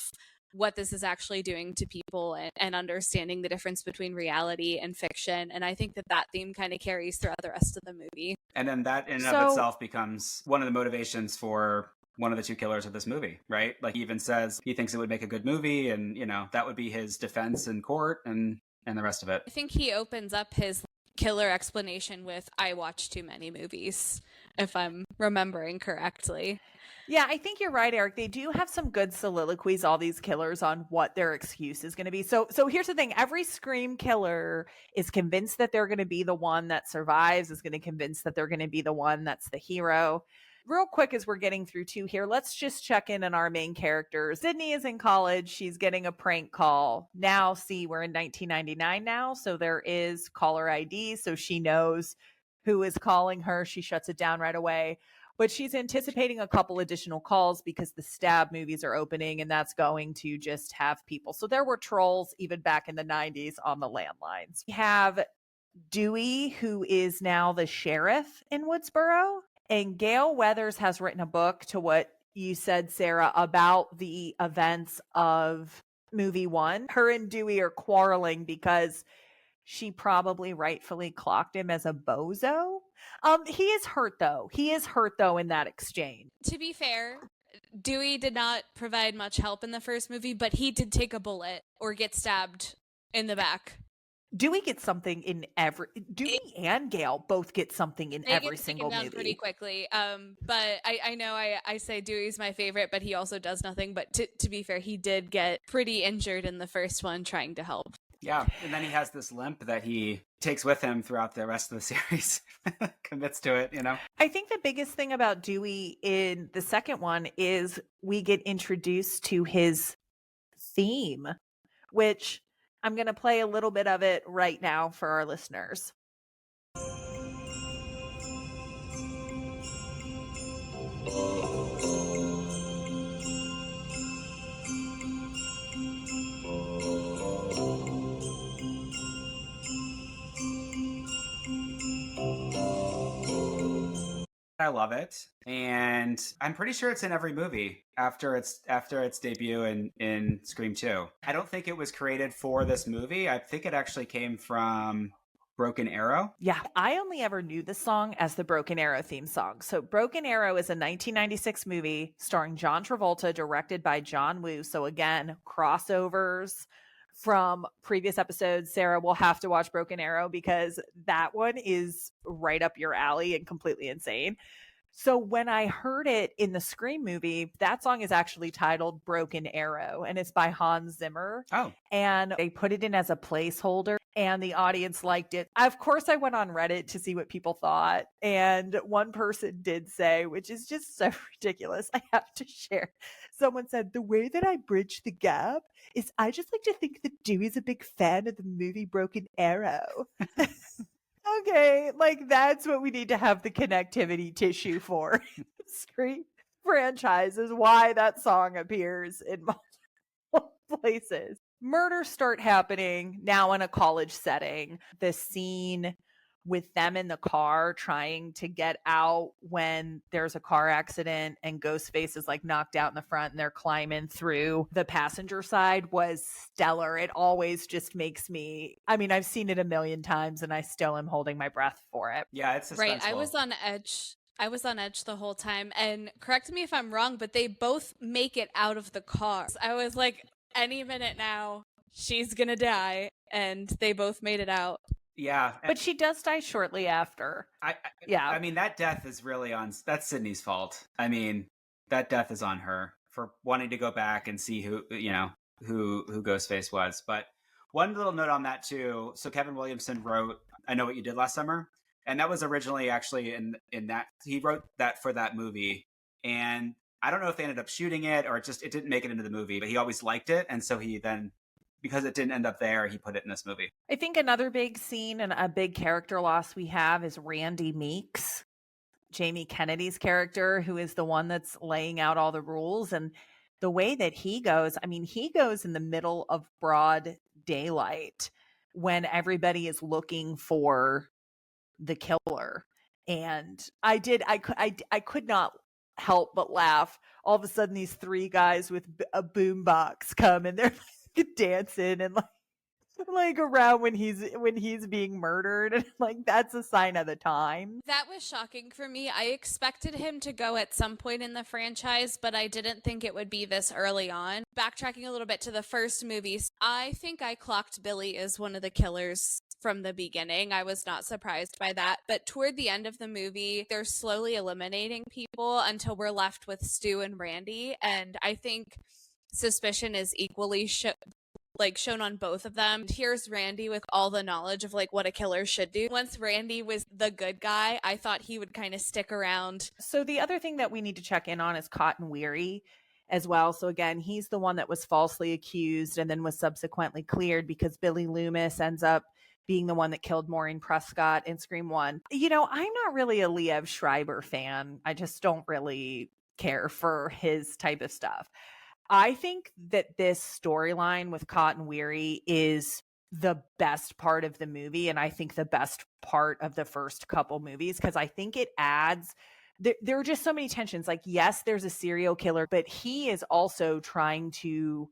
what this is actually doing to people, and understanding the difference between reality and fiction. And I think that theme kind of carries throughout the rest of the movie. And then that in and of itself becomes one of the motivations for one of the two killers of this movie, right? Like, he even says he thinks it would make a good movie, and that would be his defense in court, and the rest of it. I think he opens up his killer explanation with, I watch too many movies, if I'm remembering correctly. Yeah, I think you're right, Eric. They do have some good soliloquies, all these killers, on what their excuse is going to be. So here's the thing. Every Scream killer is convinced that they're going to be the one that survives, is going to convince that they're going to be the one that's the hero. Real quick, as we're getting through two here, let's just check in on our main characters. Sydney is in college. She's getting a prank call. Now, see, we're in 1999 now, so there is caller ID, so she knows who is calling her. She shuts it down right away. But she's anticipating a couple additional calls because the Stab movies are opening, and that's going to just have people. So there were trolls even back in the 90s on the landlines. We have Dewey, who is now the sheriff in Woodsboro. And Gail Weathers has written a book, to what you said, Sarah, about the events of movie one. Her and Dewey are quarreling because she probably rightfully clocked him as a bozo. He is hurt though in that exchange. To be fair, Dewey did not provide much help in the first movie, but he did take a bullet or get stabbed in the back. Dewey gets something in Dewey and Gail both get something in every single movie. Pretty quickly. But I know I say Dewey's my favorite, but he also does nothing. But to be fair, he did get pretty injured in the first one trying to help. Yeah, and then he has this limp that he takes with him throughout the rest of the series. Commits to it, I think the biggest thing about Dewey in the second one is we get introduced to his theme, which I'm going to play a little bit of it right now for our listeners. I love it, and I'm pretty sure it's in every movie after its debut in Scream 2. I don't think it was created for this movie. I think it actually came from Broken Arrow. Yeah, I only ever knew the song as the Broken Arrow theme song. So Broken Arrow is a 1996 movie starring John Travolta, directed by John Woo. So again, crossovers from previous episodes. Sarah will have to watch Broken Arrow because that one is right up your alley and completely insane. So when I heard it in the Scream movie, that song is actually titled Broken Arrow, and it's by Hans Zimmer. Oh, And they put it in as a placeholder, and the audience liked it. Of course, I went on Reddit to see what people thought. And one person did say, which is just so ridiculous, I have to share. Someone said, the way that I bridge the gap is I just like to think that Dewey's a big fan of the movie Broken Arrow. Okay, like that's what we need to have the connectivity tissue for. Scream franchise is why that song appears in multiple places. Murders start happening now in a college setting. The scene with them in the car trying to get out when there's a car accident and Ghostface is like knocked out in the front and they're climbing through the passenger side was stellar. It always just makes me, I mean, I've seen it a million times and I still am holding my breath for it. yeah, it's suspenseful. Right. I was on edge. I was on edge the whole time. And correct me if I'm wrong, but they both make it out of the car. I was like, any minute now, she's going to die. And they both made it out. Yeah. But she does die shortly after. Yeah. I mean, that death is really that's Sydney's fault. I mean, that death is on her for wanting to go back and see who Ghostface was. But one little note on that too. So Kevin Williamson wrote I Know What You Did Last Summer. And that was originally actually in that he wrote that for that movie. And I don't know if they ended up shooting it or it didn't make it into the movie, but he always liked it. And so he then, because it didn't end up there, he put it in this movie. I think another big scene and a big character loss we have is Randy Meeks, Jamie Kennedy's character, who is the one that's laying out all the rules. And the way that he goes, I mean, he goes in the middle of broad daylight when everybody is looking for the killer. And I could not help but laugh. All of a sudden, these three guys with a boombox come and they're like dancing and like around when he's being murdered, and like that's a sign of the time. That was shocking for me. I expected him to go at some point in the franchise, but I didn't think it would be this early on. Backtracking a little bit to the first movies, I think I clocked Billy as one of the killers from the beginning. I was not surprised by that. But toward the end of the movie, they're slowly eliminating people until we're left with Stu and Randy. And I think suspicion is equally shown on both of them. Here's Randy with all the knowledge of like what a killer should do. Once Randy was the good guy, I thought he would kind of stick around. So the other thing that we need to check in on is Cotton Weary as well. So again, he's the one that was falsely accused and then was subsequently cleared because Billy Loomis ends up being the one that killed Maureen Prescott in Scream 1. You know, I'm not really a Liev Schreiber fan. I just don't really care for his type of stuff. I think that this storyline with Cotton Weary is the best part of the movie, and I think the best part of the first couple movies, because I think it adds, there are just so many tensions. Like, yes, there's a serial killer, but he is also trying to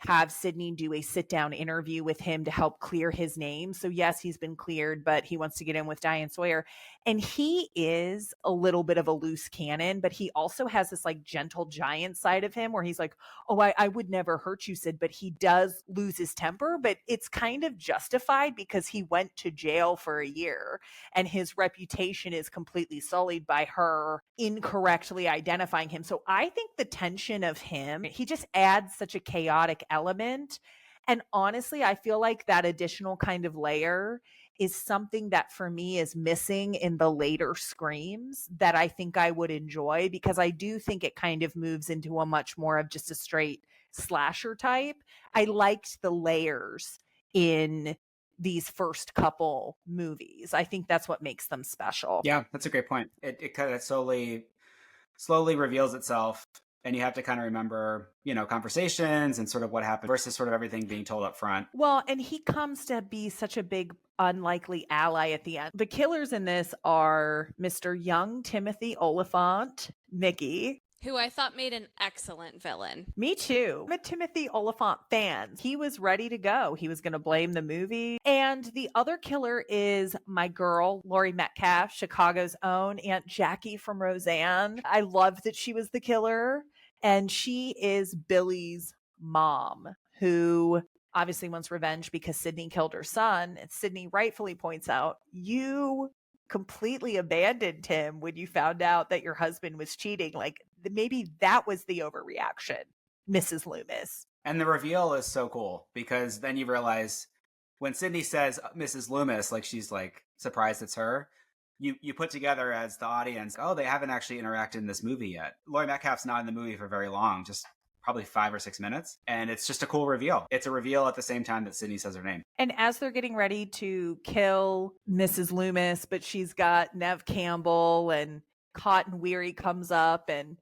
have Sydney do a sit-down interview with him to help clear his name. So yes, he's been cleared, but he wants to get in with Diane Sawyer. And he is a little bit of a loose cannon, but he also has this like gentle giant side of him where he's like, oh, I would never hurt you, Sid, but he does lose his temper, but it's kind of justified because he went to jail for a year and his reputation is completely sullied by her incorrectly identifying him. So I think the tension of him, he just adds such a chaotic element. And honestly, I feel like that additional kind of layer is something that for me is missing in the later Screams that I think I would enjoy, because I do think it kind of moves into a much more of just a straight slasher type. I liked the layers in these first couple movies. I think that's what makes them special. Yeah, that's a great point. It kind of slowly reveals itself. And you have to kind of remember, conversations and sort of what happened versus sort of everything being told up front. Well, and he comes to be such a big, unlikely ally at the end. The killers in this are Mr. Young Timothy Oliphant, Mickey, who I thought made an excellent villain. Me too. I'm a Timothy Oliphant fan. He was ready to go. He was going to blame the movie. And the other killer is my girl, Laurie Metcalf, Chicago's own Aunt Jackie from Roseanne. I love that she was the killer. And she is Billy's mom, who obviously wants revenge because Sydney killed her son. And Sydney rightfully points out, you completely abandoned him when you found out that your husband was cheating. Like maybe that was the overreaction, Mrs. Loomis. And the reveal is so cool because then you realize when Sydney says Mrs. Loomis, like she's like surprised it's her. You put together as the audience, oh, they haven't actually interacted in this movie yet. Laurie Metcalf's not in the movie for very long, just probably 5 or 6 minutes. And it's just a cool reveal. It's a reveal at the same time that Sydney says her name. And as they're getting ready to kill Mrs. Loomis, but she's got Nev Campbell and Cotton Weary comes up, and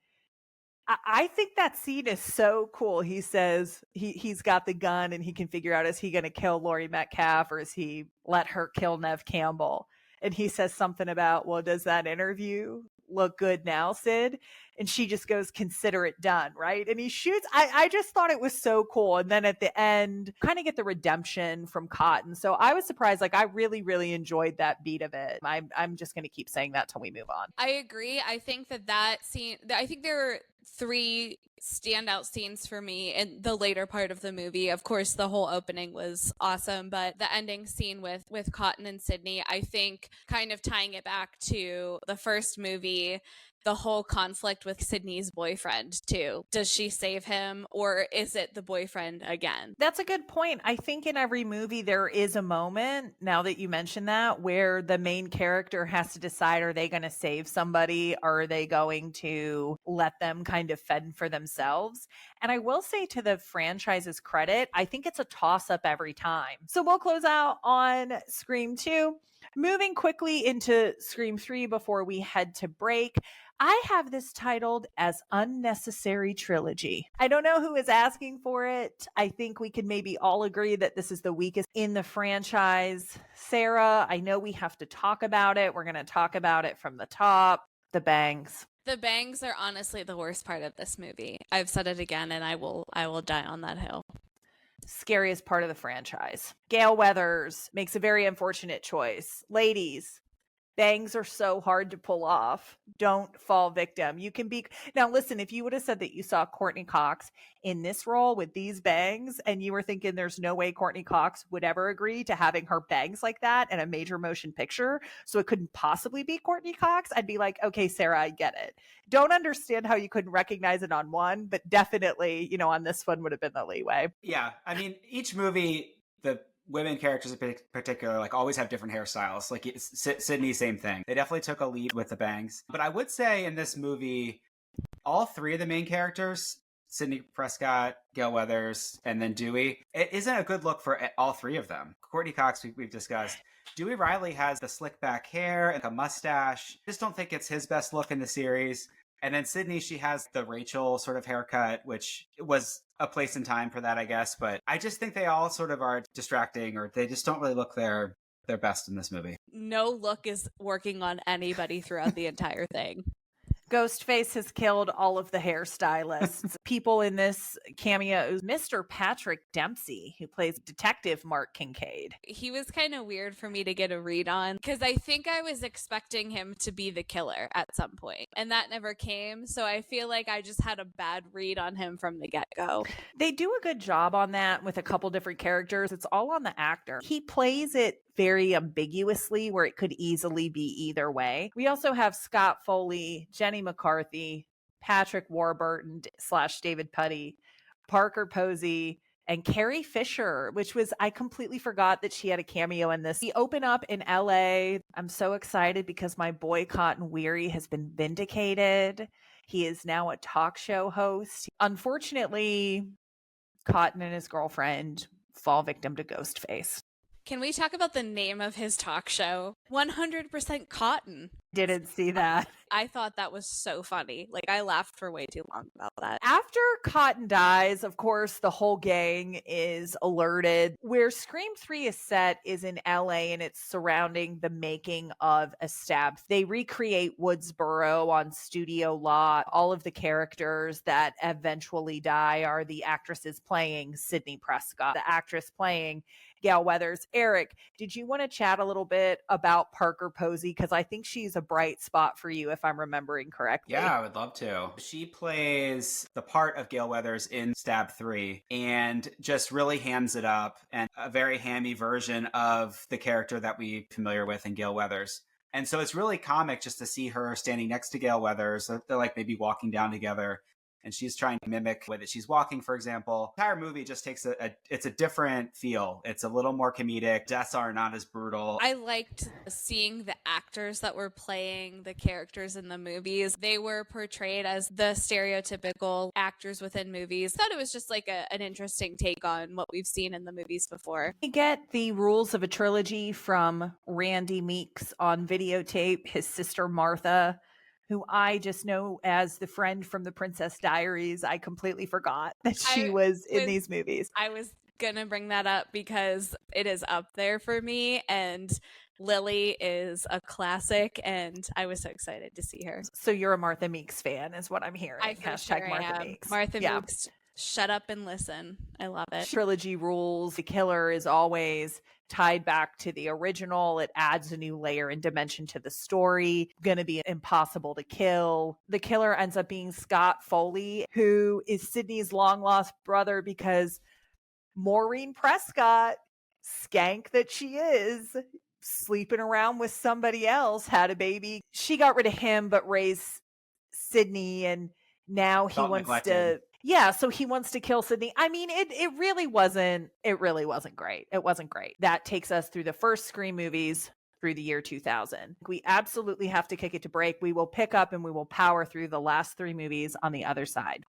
I think that scene is so cool. He says he's got the gun and he can figure out, is he going to kill Laurie Metcalf or is he let her kill Nev Campbell? And he says something about, well, does that interview look good now, Sid? And she just goes, consider it done, right? And he shoots. I just thought it was so cool. And then at the end, kind of get the redemption from Cotton. So I was surprised. Like, I really, really enjoyed that beat of it. I'm just going to keep saying that till we move on. I agree. I think that scene, I think there were 3 standout scenes for me in the later part of the movie. Of course, the whole opening was awesome, but the ending scene with Cotton and Sydney, I think kind of tying it back to the first movie, the whole conflict with Sydney's boyfriend too. Does she save him or is it the boyfriend again? That's a good point. I think in every movie there is a moment, now that you mention that, where the main character has to decide, are they going to save somebody? Or are they going to let them kind of fend for themselves? And I will say, to the franchise's credit, I think it's a toss-up every time. So we'll close out on Scream 2. Moving quickly into Scream 3 before we head to break, I have this titled as Unnecessary Trilogy. I don't know who is asking for it. I think we can maybe all agree that this is the weakest in the franchise. Sarah, I know we have to talk about it. We're going to talk about it from the top. The bangs. The bangs are honestly the worst part of this movie. I've said it again and I will die on that hill. Scariest part of the franchise. Gale Weathers makes a very unfortunate choice. Ladies, bangs are so hard to pull off. Don't fall victim. You can be... Now, listen, if you would have said that you saw Courtney Cox in this role with these bangs and you were thinking there's no way Courtney Cox would ever agree to having her bangs like that in a major motion picture, so it couldn't possibly be Courtney Cox, I'd be like, okay, Sarah, I get it. Don't understand how you couldn't recognize it on one, but definitely, on this one would have been the leeway. Yeah. I mean, each movie, the women characters in particular, like, always have different hairstyles. Like Sydney, same thing. They definitely took a lead with the bangs. But I would say in this movie, all 3 of the main characters, Sydney Prescott, Gale Weathers, and then Dewey, it isn't a good look for all 3 of them. Courtney Cox, we've discussed. Dewey Riley has the slick back hair and a mustache. I just don't think it's his best look in the series. And then Sydney, she has the Rachel sort of haircut, which was a place and time for that, I guess. But I just think they all sort of are distracting, or they just don't really look their best in this movie. No look is working on anybody throughout the entire thing. Ghostface has killed all of the hairstylists. People in this cameo, Mr. Patrick Dempsey, who plays Detective Mark Kincaid. He was kind of weird for me to get a read on because I think I was expecting him to be the killer at some point, and that never came. So I feel like I just had a bad read on him from the get-go. They do a good job on that with a couple different characters. It's all on the actor. He plays it very ambiguously, where it could easily be either way. We also have Scott Foley, Jenny McCarthy, Patrick Warburton / David Putty, Parker Posey, and Carrie Fisher, which was, I completely forgot that she had a cameo in this. We open up in LA. I'm so excited because my boy Cotton Weary has been vindicated. He is now a talk show host. Unfortunately, Cotton and his girlfriend fall victim to Ghostface. Can we talk about the name of his talk show? 100% Cotton. Didn't see that. I thought that was so funny. Like, I laughed for way too long about that. After Cotton dies, of course, the whole gang is alerted. Where Scream 3 is set is in LA, and it's surrounding the making of A Stab. They recreate Woodsboro on studio lot. All of the characters that eventually die are the actresses playing Sydney Prescott, the actress playing Gale Weathers. Eric, did you want to chat a little bit about Parker Posey? Because I think she's a bright spot for you, if I'm remembering correctly. Yeah, I would love to. She plays the part of Gale Weathers in Stab 3 and just really hams it up, and a very hammy version of the character that we're familiar with in Gale Weathers. And so it's really comic just to see her standing next to Gale Weathers. They're like maybe walking down together, and she's trying to mimic the way that she's walking, for example. The entire movie just takes it's a different feel. It's a little more comedic. Deaths are not as brutal. I liked seeing the actors that were playing the characters in the movies. They were portrayed as the stereotypical actors within movies. I thought it was just like an interesting take on what we've seen in the movies before. We get the rules of a trilogy from Randy Meeks on videotape, his sister Martha, who I just know as the friend from the Princess Diaries. I completely forgot that she was in these movies. I was gonna bring that up because it is up there for me, and Lily is a classic, and I was so excited to see her. So you're a Martha Meeks fan, is what I'm hearing. Hashtag Martha Meeks. Martha Meeks, shut up and listen. I love it. Trilogy rules. The killer is always tied back to the original. It adds a new layer and dimension to the story. Going to be impossible to kill. The killer ends up being Scott Foley, who is Sydney's long lost brother, because Maureen Prescott, skank that she is, sleeping around with somebody else, had a baby. She got rid of him but raised Sydney, and now he wants to so he wants to kill Sydney. I mean, it really wasn't great. It wasn't great. That takes us through the first Scream movies through the year 2000. We absolutely have to kick it to break. We will pick up and we will power through the last three movies on the other side.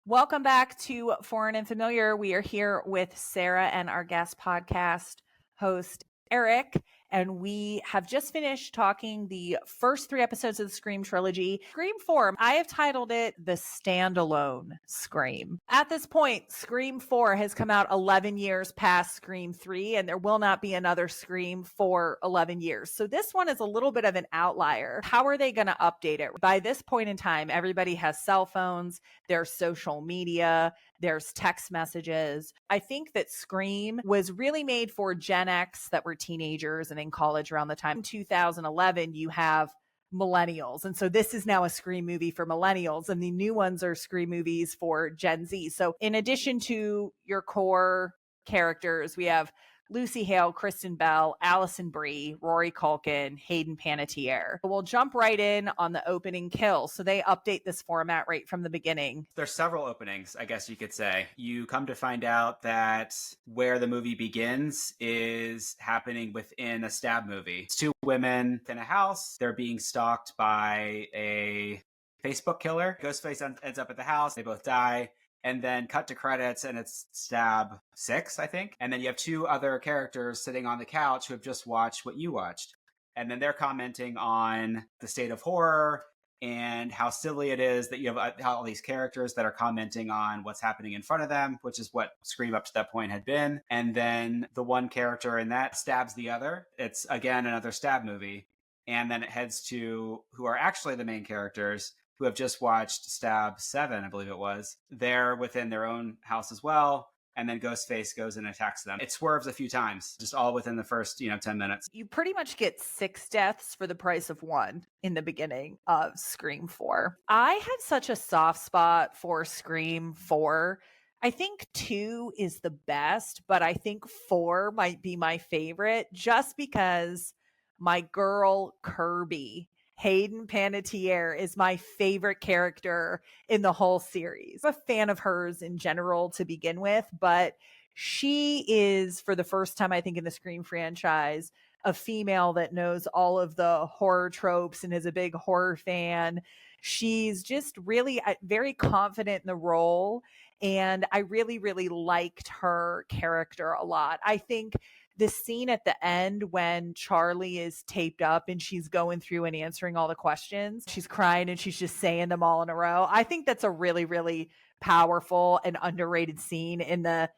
Welcome back to Foreign and Familiar. We are here with Sarah and our guest podcast host, Eric, and we have just finished talking the first three episodes of the Scream trilogy. Scream 4, I have titled it the standalone Scream. At this point, Scream 4 has come out 11 years past Scream 3, and there will not be another Scream for 11 years. So this one is a little bit of an outlier. How are they going to update it? By this point in time, everybody has cell phones, there's social media, there's text messages. I think that Scream was really made for Gen X that were teenagers and in college around the time. In 2011, you have millennials. And so this is now a Scream movie for millennials, and the new ones are Scream movies for Gen Z. So in addition to your core characters, we have Lucy Hale, Kristen Bell, Alison Brie, Rory Culkin, Hayden Panettiere. We'll jump right in on the opening kill. So they update this format right from the beginning. There's several openings, I guess you could say. You come to find out that where the movie begins is happening within a stab movie. It's two women in a house. They're being stalked by a Facebook killer. Ghostface ends up at the house. They both die. And then cut to credits, and it's stab 6, I think. And then you have two other characters sitting on the couch who have just watched what you watched. And then they're commenting on the state of horror and how silly it is that you have all these characters that are commenting on what's happening in front of them, which is what Scream up to that point had been. And then the one character in that stabs the other. It's, again, another stab movie. And then it heads to who are actually the main characters, who have just watched Stab 7, I believe it was. They're within their own house as well. And then Ghostface goes and attacks them. It swerves a few times, just all within the first, 10 minutes. You pretty much get 6 deaths for the price of 1 in the beginning of Scream 4. I had such a soft spot for Scream 4. I think 2 is the best, but I think 4 might be my favorite just because my girl Kirby, Hayden Panettiere, is my favorite character in the whole series. I'm a fan of hers in general to begin with, but she is, for the first time, I think, in the Scream franchise, a female that knows all of the horror tropes and is a big horror fan. She's just really very confident in the role, and I really, really liked her character a lot. I think the scene at the end when Charlie is taped up and she's going through and answering all the questions, she's crying and she's just saying them all in a row. I think that's a really, really powerful and underrated scene in the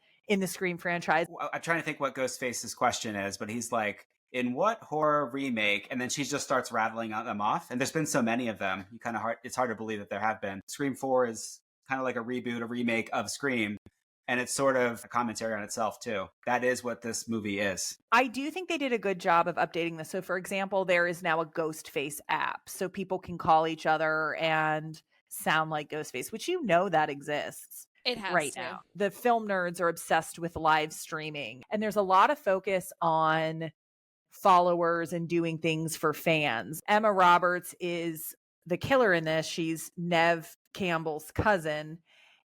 Scream franchise. I'm trying to think what Ghostface's question is, but he's like, in what horror remake? And then she just starts rattling them off. And there's been so many of them. It's hard to believe that there have been. Scream 4 is kind of like a reboot, a remake of Scream. And it's sort of a commentary on itself, too. That is what this movie is. I do think they did a good job of updating this. So, for example, there is now a Ghostface app. So people can call each other and sound like Ghostface, which that exists. It has right to. now. The film nerds are obsessed with live streaming, and there's a lot of focus on followers and doing things for fans. Emma Roberts is the killer in this. She's Nev Campbell's cousin,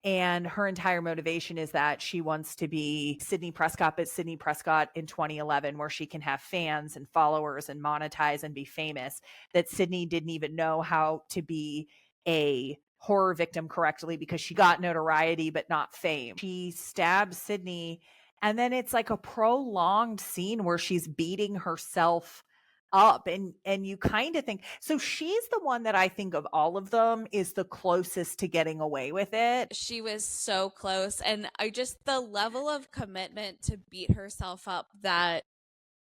and her entire motivation is that she wants to be Sidney Prescott, but Sidney Prescott in 2011, where she can have fans and followers and monetize and be famous, that Sidney didn't even know how to be a horror victim correctly because she got notoriety but not fame. She stabs Sidney, and then it's like a prolonged scene where she's beating herself up, and you kind of think, so she's the one that I think of all of them is the closest to getting away with it. She was so close, and the level of commitment to beat herself up that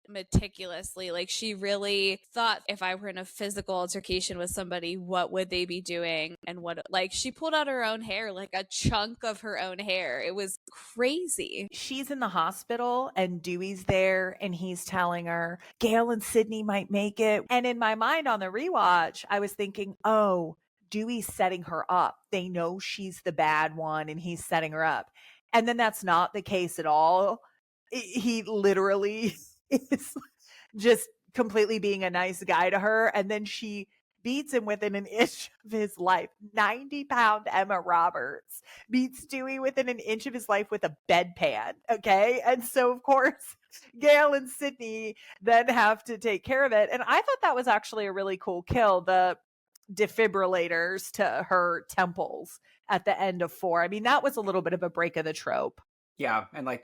meticulously, like she really thought, if I were in a physical altercation with somebody, what would they be doing, and what, like, she pulled out her own hair, like a chunk of her own hair. It was crazy. She's in the hospital and Dewey's there, and he's telling her Gail and Sidney might make it. And in my mind on the rewatch, I was thinking, oh, Dewey's setting her up. They know she's the bad one and he's setting her up. And then that's not the case at all. He literally is just completely being a nice guy to her. And then she beats him within an inch of his life. 90-pound Emma Roberts beats Dewey within an inch of his life with a bedpan. Okay. And so, of course, Gail and Sidney then have to take care of it. And I thought that was actually a really cool kill. The defibrillators to her temples at the end of 4. I mean, that was a little bit of a break of the trope. Yeah. And like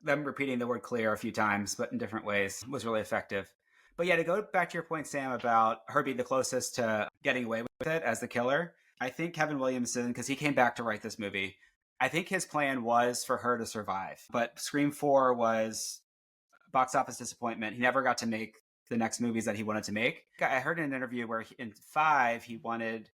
them repeating the word clear a few times, but in different ways, was really effective. But yeah, to go back to your point, Sam, about her being the closest to getting away with it as the killer, I think Kevin Williamson, because he came back to write this movie, I think his plan was for her to survive. But Scream 4 was box office disappointment. He never got to make the next movies that he wanted to make. I heard in an interview where in 5, he wanted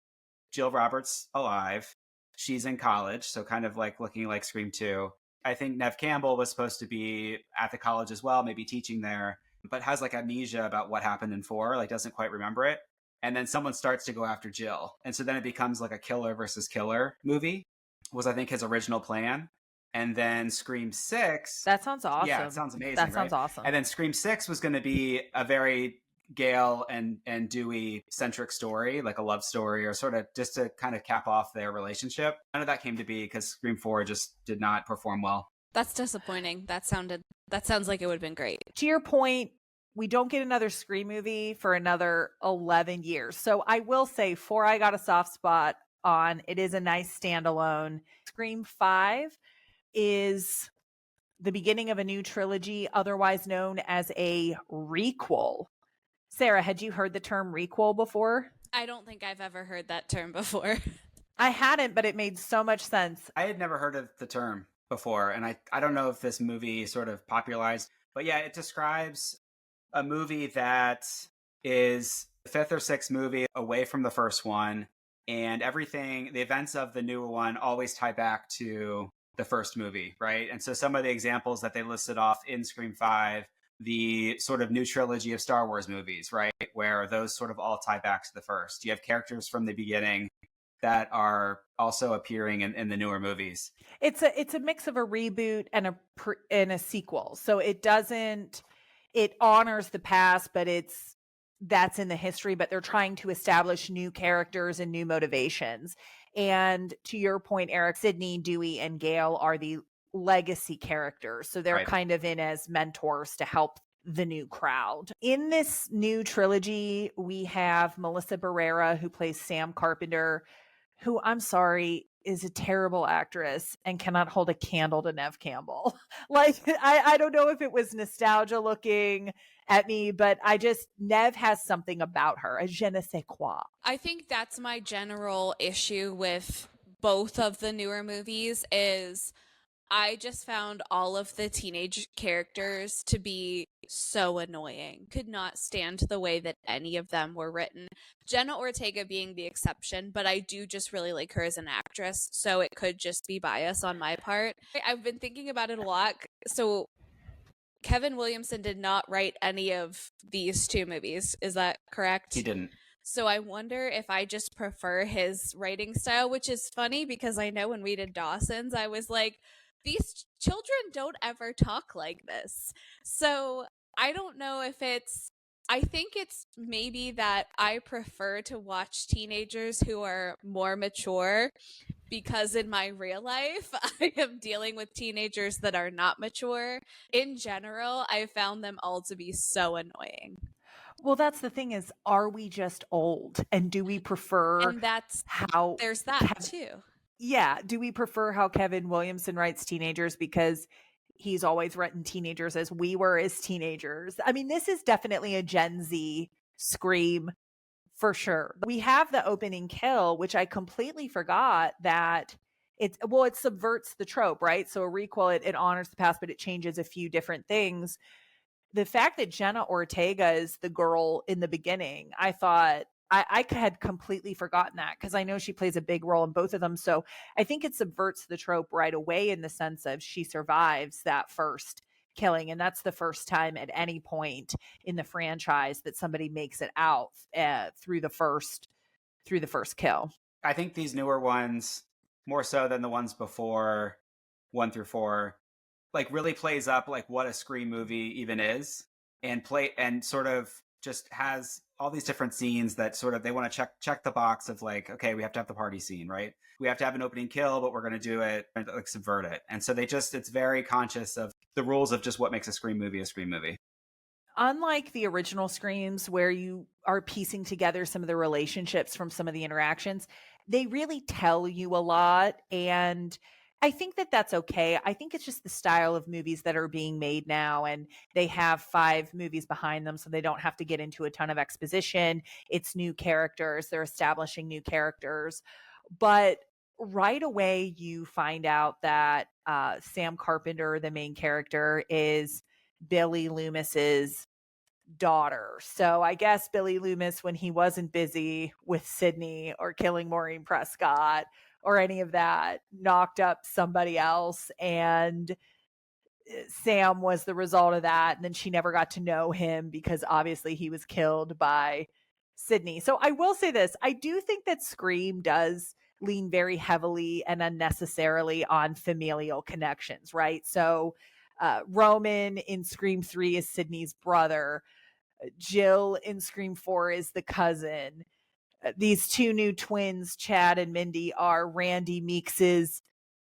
Jill Roberts alive. She's in college, so kind of like looking like Scream 2. I think Nev Campbell was supposed to be at the college as well, maybe teaching there, but has like amnesia about what happened in 4, like doesn't quite remember it. And then someone starts to go after Jill. And so then it becomes like a killer versus killer movie, was I think his original plan. And then Scream 6. That sounds awesome. Yeah, it sounds amazing. That sounds awesome. And then Scream 6 was going to be a very Gail and Dewey centric story, like a love story, or sort of just to kind of cap off their relationship. None of that came to be because Scream 4 just did not perform well. That's disappointing. That sounds like it would have been great. To your point, we don't get another Scream movie for another 11 years. So I will say 4 I got a soft spot on. It is a nice standalone. Scream 5 is the beginning of a new trilogy, otherwise known as a requel. Sarah, had you heard the term requel before? I don't think I've ever heard that term before. I hadn't, but it made so much sense. I had never heard of the term before, and I don't know if this movie sort of popularized, but yeah, it describes a movie that is the 5th or 6th movie away from the first one, and everything, the events of the newer one always tie back to the first movie, right? And so some of the examples that they listed off in Scream 5, the sort of new trilogy of Star Wars movies, right? Where those sort of all tie back to the first. You have characters from the beginning that are also appearing in the newer movies. It's a mix of a reboot and a sequel. So it honors the past, but that's in the history, but they're trying to establish new characters and new motivations. And to your point, Eric, Sidney, Dewey, and Gail are the legacy characters. So they're Right. kind of in as mentors to help the new crowd. In this new trilogy, we have Melissa Barrera, who plays Sam Carpenter, who, I'm sorry, is a terrible actress and cannot hold a candle to Nev Campbell. Like, I don't know if it was nostalgia looking at me, but Nev has something about her, a je ne sais quoi. I think that's my general issue with both of the newer movies is I just found all of the teenage characters to be so annoying. Could not stand the way that any of them were written. Jenna Ortega being the exception, but I do just really like her as an actress, so it could just be bias on my part. I've been thinking about it a lot. So Kevin Williamson did not write any of these two movies. Is that correct? He didn't. So I wonder if I just prefer his writing style, which is funny because I know when we did Dawson's, I was like, these children don't ever talk like this. So I don't know if I think it's maybe that I prefer to watch teenagers who are more mature because in my real life, I am dealing with teenagers that are not mature. In general, I found them all to be so annoying. Well, that's the thing is, are we just old? And do we prefer And how there's that too. Yeah. Do we prefer how Kevin Williamson writes teenagers because he's always written teenagers as we were as teenagers? I mean, this is definitely a Gen Z Scream for sure. We have the opening kill, which I completely forgot that it subverts the trope, right? So a requel, it honors the past, but it changes a few different things. The fact that Jenna Ortega is the girl in the beginning, I thought I had completely forgotten that because I know she plays a big role in both of them. So I think it subverts the trope right away in the sense of she survives that first killing. And that's the first time at any point in the franchise that somebody makes it out through the first kill. I think these newer ones, more so than the ones before 1 through 4, like really plays up like what a Scream movie even is, and sort of just has all these different scenes that sort of they want to check the box of like, okay, we have to have the party scene, right? We have to have an opening kill, but we're going to do it and like subvert it. And so it's very conscious of the rules of just what makes a Scream movie a Scream movie. Unlike the original Screams where you are piecing together some of the relationships from some of the interactions, they really tell you a lot. And I think that that's okay. I think it's just the style of movies that are being made now, and they have 5 movies behind them, so they don't have to get into a ton of exposition. It's new characters. They're establishing new characters. But right away, you find out that Sam Carpenter, the main character, is Billy Loomis's daughter. So I guess Billy Loomis, when he wasn't busy with Sydney or killing Maureen Prescott or any of that, knocked up somebody else, and Sam was the result of that. And then she never got to know him because obviously he was killed by Sydney. So I will say this, I do think that Scream does lean very heavily and unnecessarily on familial connections, right? So Roman in Scream 3 is Sydney's brother. Jill in Scream 4 is the cousin. These 2 new twins, Chad and Mindy, are Randy Meeks's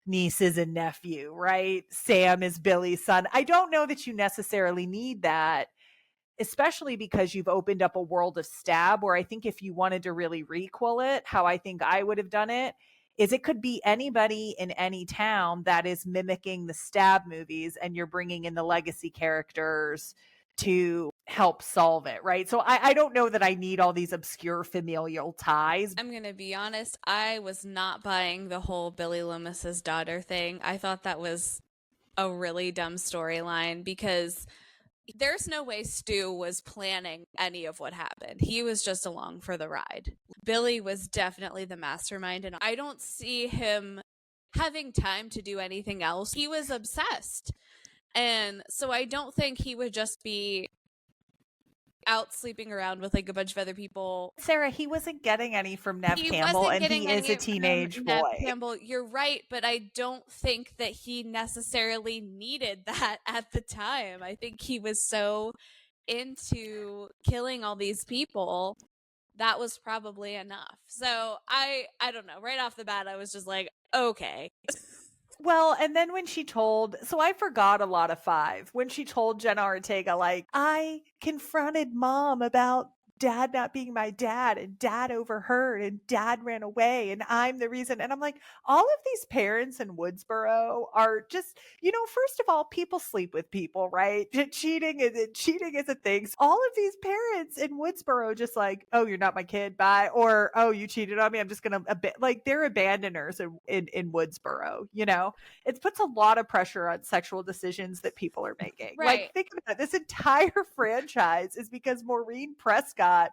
nieces and nephew, right? Sam is Billy's son. I don't know that you necessarily need that, especially because you've opened up a world of Stab, where I think if you wanted to really requel it, how I think I would have done it is it could be anybody in any town that is mimicking the Stab movies, and you're bringing in the legacy characters to help solve it, right? So I don't know that I need all these obscure familial ties. I'm going to be honest, I was not buying the whole Billy Loomis's daughter thing. I thought that was a really dumb storyline because there's no way Stu was planning any of what happened. He was just along for the ride. Billy was definitely the mastermind, and I don't see him having time to do anything else. He was obsessed. And so I don't think he would just be out sleeping around with like a bunch of other people. Sarah, he wasn't getting any from Nev Campbell, and he is a teenage boy. Nev Campbell, you're right, but I don't think that he necessarily needed that at the time. I think he was so into killing all these people, that was probably enough. So I don't know. Right off the bat, I was just like, okay. Well, and then when she told, so I forgot a lot of 5, when she told Jenna Ortega, like, I confronted mom about dad not being my dad, and dad overheard, and dad ran away, and I'm the reason. And I'm like, all of these parents in Woodsboro are just, first of all, people sleep with people, right? Cheating is a thing. All of these parents in Woodsboro just like, oh, you're not my kid, bye. Or, oh, you cheated on me, I'm just gonna like, they're abandoners in Woodsboro. It puts a lot of pressure on sexual decisions that people are making. Right. Like, think about it. This entire franchise is because Maureen Prescott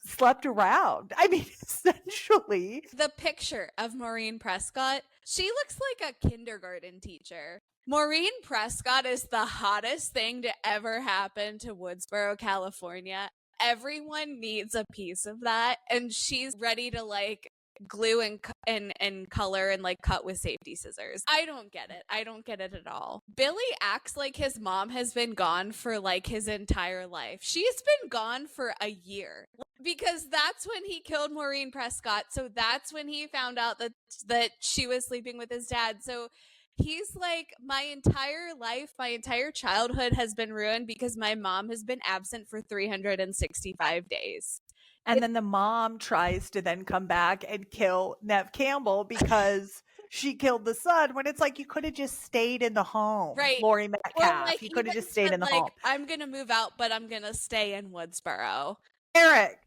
slept around. I mean, essentially. The picture of Maureen Prescott, she looks like a kindergarten teacher. Maureen Prescott is the hottest thing to ever happen to Woodsboro, California. Everyone needs a piece of that, and she's ready to like glue and color and like cut with safety scissors. I don't get it. I don't get it at all. Billy acts like his mom has been gone for like his entire life. She's been gone for a year because that's when he killed Maureen Prescott. So that's when he found out that she was sleeping with his dad. So he's like, my entire life, my entire childhood has been ruined because my mom has been absent for 365 days. And then the mom tries to then come back and kill Nev Campbell because she killed the son, when it's like, you could have just stayed in the home. Right. Laurie Metcalf. Like, you could have just stayed said, in the like, home. I'm going to move out, but I'm going to stay in Woodsboro. Eric,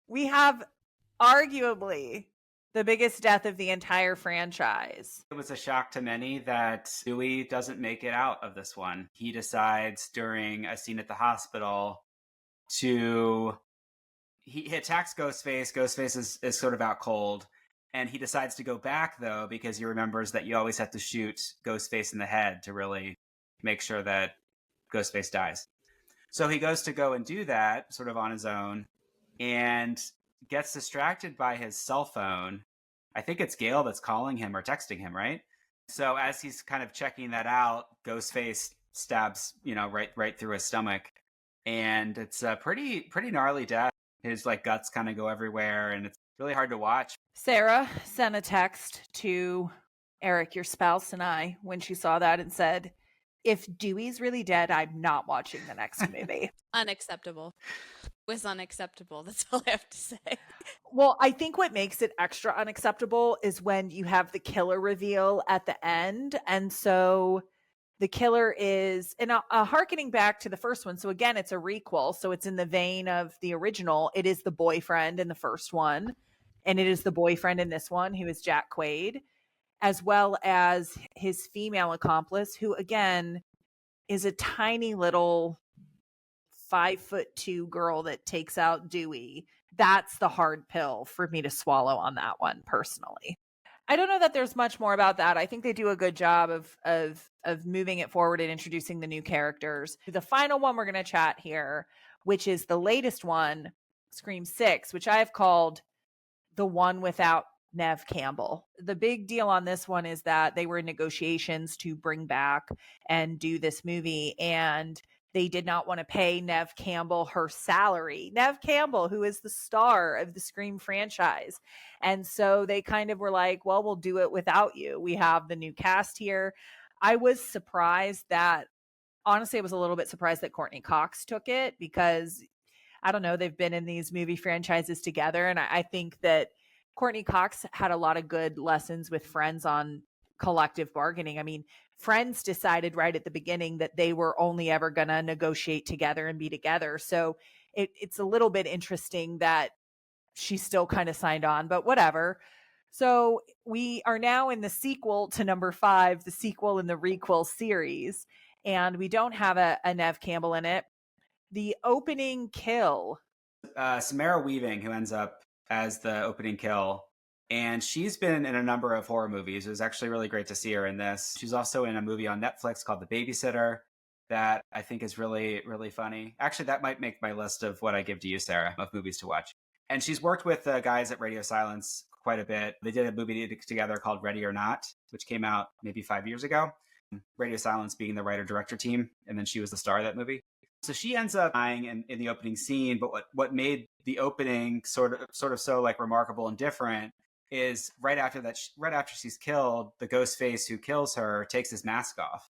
we have arguably the biggest death of the entire franchise. It was a shock to many that Dewey doesn't make it out of this one. He decides during a scene at the hospital he attacks Ghostface. Ghostface is sort of out cold. And he decides to go back, though, because he remembers that you always have to shoot Ghostface in the head to really make sure that Ghostface dies. So he goes to go and do that sort of on his own and gets distracted by his cell phone. I think it's Gail that's calling him or texting him, right? So as he's kind of checking that out, Ghostface stabs, right through his stomach. And it's a pretty gnarly death. His like guts kind of go everywhere, and it's really hard to watch. Sarah sent a text to Eric, your spouse, and I when she saw that and said, if Dewey's really dead, I'm not watching the next movie. Unacceptable. It was unacceptable. That's all I have to say. Well, I think what makes it extra unacceptable is when you have the killer reveal at the end. And so the killer is, and hearkening back to the first one. So again, it's a requel. So it's in the vein of the original. It is the boyfriend in the first one. And it is the boyfriend in this one, who is Jack Quaid, as well as his female accomplice, who again is a tiny little 5'2" girl that takes out Dewey. That's the hard pill for me to swallow on that one personally. I don't know that there's much more about that. I think they do a good job of moving it forward and introducing the new characters. The final one we're going to chat here, which is the latest one, Scream 6, which I have called the one without Nev Campbell. The big deal on this one is that they were in negotiations to bring back and do this movie, and they did not want to pay Nev Campbell her salary. Nev Campbell, who is the star of the Scream franchise. And so they kind of were like, well, we'll do it without you. We have the new cast here. I was surprised that, honestly, I was a little bit surprised that Courtney Cox took it because, I don't know, they've been in these movie franchises together. And I think that Courtney Cox had a lot of good lessons with Friends on collective bargaining. I mean, Friends decided right at the beginning that they were only ever going to negotiate together and be together. So it's a little bit interesting that she still kind of signed on, but whatever. So we are now in the sequel to number 5, the sequel in the requel series, and we don't have a Nev Campbell in it. The opening kill. Samara Weaving, who ends up as the opening kill. And she's been in a number of horror movies. It was actually really great to see her in this. She's also in a movie on Netflix called The Babysitter that I think is really, really funny. Actually, that might make my list of what I give to you, Sarah, of movies to watch. And she's worked with the guys at Radio Silence quite a bit. They did a movie together called Ready or Not, which came out maybe 5 years ago. Radio Silence being the writer-director team, and then she was the star of that movie. So she ends up dying in the opening scene, but what made the opening sort of so like remarkable and different is right after she's killed, the ghost face who kills her takes his mask off.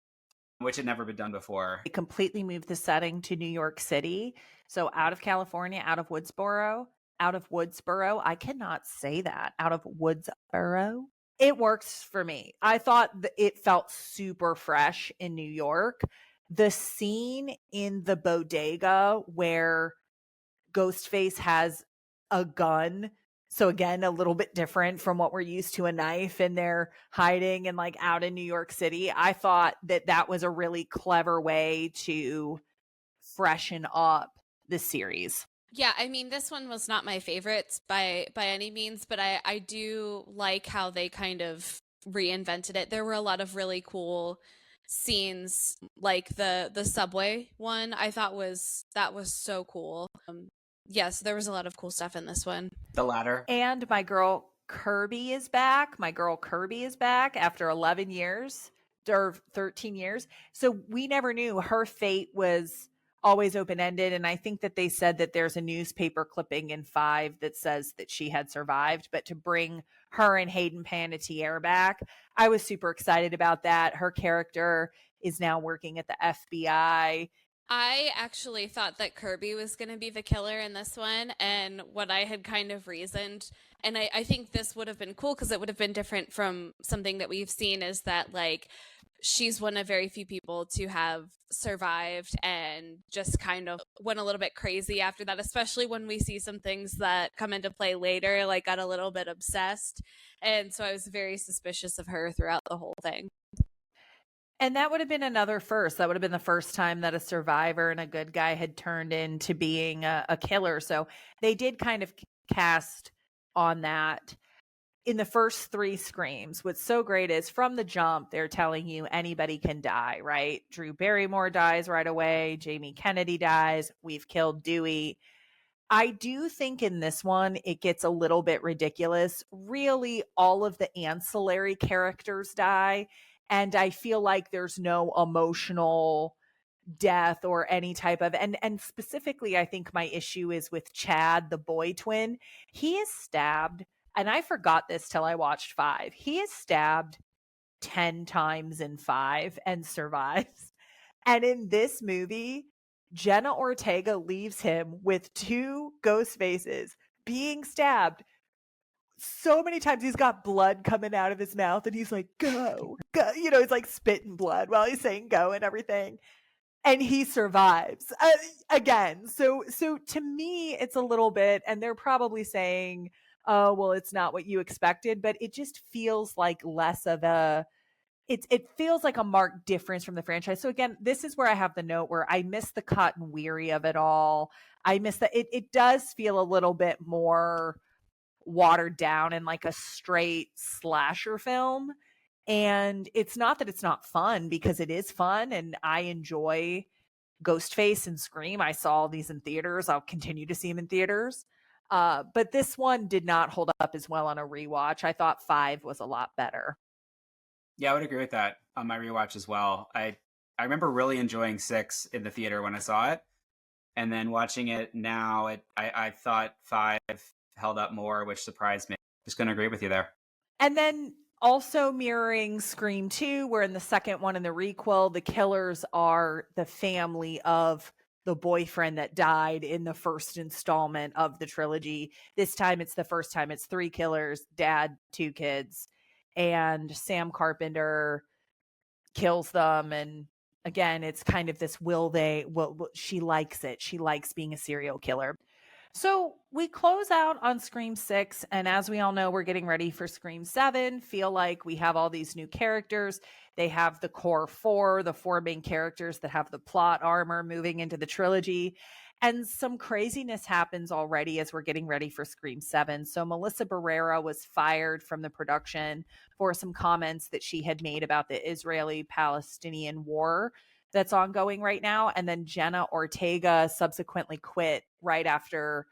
which had never been done before. It completely moved the setting to New York City. So out of California, out of Woodsboro, I cannot say that, out of Woodsboro. It works for me. I thought it felt super fresh in New York. The scene in the bodega where Ghostface has a gun. So again, a little bit different from what we're used to, a knife, and they're hiding and like out in New York City. I thought that was a really clever way to freshen up the series. Yeah, I mean, this one was not my favorite by any means, but I do like how they kind of reinvented it. There were a lot of really cool scenes, like the subway one. I thought was so cool. Yes, there was a lot of cool stuff in this one. The ladder. And my girl Kirby is back. My girl Kirby is back after 11 years or 13 years. So we never knew. Her fate was always open-ended. And I think that they said that there's a newspaper clipping in 5 that says that she had survived. But to bring her and Hayden Panettiere back, I was super excited about that. Her character is now working at the FBI. I actually thought that Kirby was going to be the killer in this one, and what I had kind of reasoned, and I think this would have been cool because it would have been different from something that we've seen, is that like she's one of very few people to have survived and just kind of went a little bit crazy after that, especially when we see some things that come into play later, like got a little bit obsessed. And so I was very suspicious of her throughout the whole thing. And that would have been another first. That would have been the first time that a survivor and a good guy had turned into being a killer. So they did kind of cast on that in the first 3 Screams. What's so great is from the jump, they're telling you anybody can die, right? Drew Barrymore dies right away. Jamie Kennedy dies. We've killed Dewey. I do think in this one, it gets a little bit ridiculous. Really, all of the ancillary characters die. And I feel like there's no emotional death or any type of, and specifically, I think my issue is with Chad, the boy twin. He is stabbed, and I forgot this till I watched 5. He is stabbed 10 times in 5 and survives. And in this movie, Jenna Ortega leaves him with 2 ghost faces being stabbed so many times. He's got blood coming out of his mouth and he's like, go, go. You know, he's like spitting blood while he's saying go and everything. And he survives again. So to me, it's a little bit, and they're probably saying, oh, well, it's not what you expected, but it just feels like less of a, it feels like a marked difference from the franchise. So again, this is where I have the note where I miss the cut and weary of it all. I miss that. It does feel a little bit more watered down and like a straight slasher film. And it's not that it's not fun, because it is fun, and I enjoy Ghostface and Scream. I saw these in theaters. I'll continue to see them in theaters. But this one did not hold up as well on a rewatch. I thought 5 was a lot better. Yeah, I would agree with that on my rewatch as well. I remember really enjoying 6 in the theater when I saw it. And then watching it now, I thought 5 held up more, which surprised me. Just going to agree with you there. And then also mirroring Scream 2, where in the second one, in the requel, the killers are the family of the boyfriend that died in the first installment of the trilogy. This time, it's the first time it's 3 killers, dad, 2 kids, and Sam Carpenter kills them. And again, it's kind of this she likes it. She likes being a serial killer. So we close out on Scream 6, and as we all know, we're getting ready for Scream 7. Feel like we have all these new characters. They have the core 4, the 4 main characters that have the plot armor moving into the trilogy. And some craziness happens already as we're getting ready for Scream 7. So Melissa Barrera was fired from the production for some comments that she had made about the Israeli-Palestinian war that's ongoing right now. And then Jenna Ortega subsequently quit right after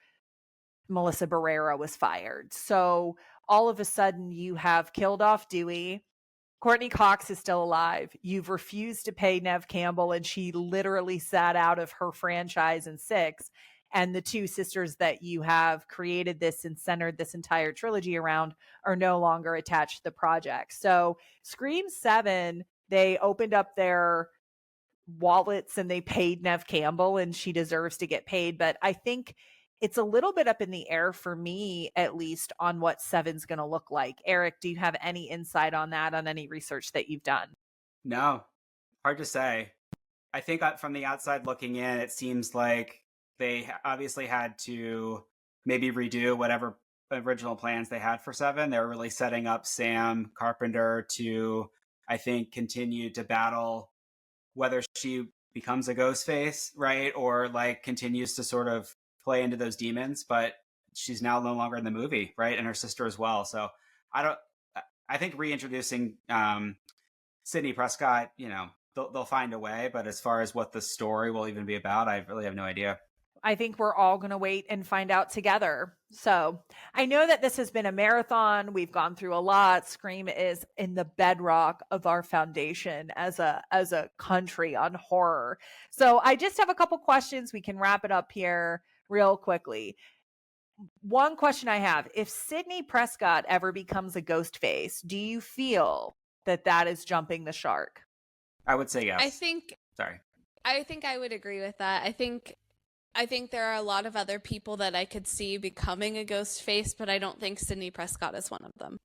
Melissa Barrera was fired. So all of a sudden you have killed off Dewey. Courtney Cox is still alive. You've refused to pay Neve Campbell, and she literally sat out of her franchise in 6. And the 2 sisters that you have created this and centered this entire trilogy around are no longer attached to the project. So Scream 7, they opened up their wallets and they paid Nev Campbell and she deserves to get paid. But I think it's a little bit up in the air for me, at least, on what Seven's going to look like. Eric, do you have any insight on that, on any research that you've done? No, hard to say. I think from the outside looking in, it seems like they obviously had to maybe redo whatever original plans they had for Seven. They were really setting up Sam Carpenter to, I think, continue to battle whether she becomes a ghost face, right? Or like continues to sort of play into those demons, but she's now no longer in the movie, right? And her sister as well. So I think reintroducing Sidney Prescott, they'll find a way, but as far as what the story will even be about, I really have no idea. I think we're all going to wait and find out together. So I know that this has been a marathon. We've gone through a lot. Scream is in the bedrock of our foundation as a country on horror. So I just have a couple questions. We can wrap it up here real quickly. One question I have, if Sidney Prescott ever becomes a ghost face, do you feel that is jumping the shark? I would say yes. I think I would agree with that. I think there are a lot of other people that I could see becoming a ghost face, but I don't think Sidney Prescott is one of them.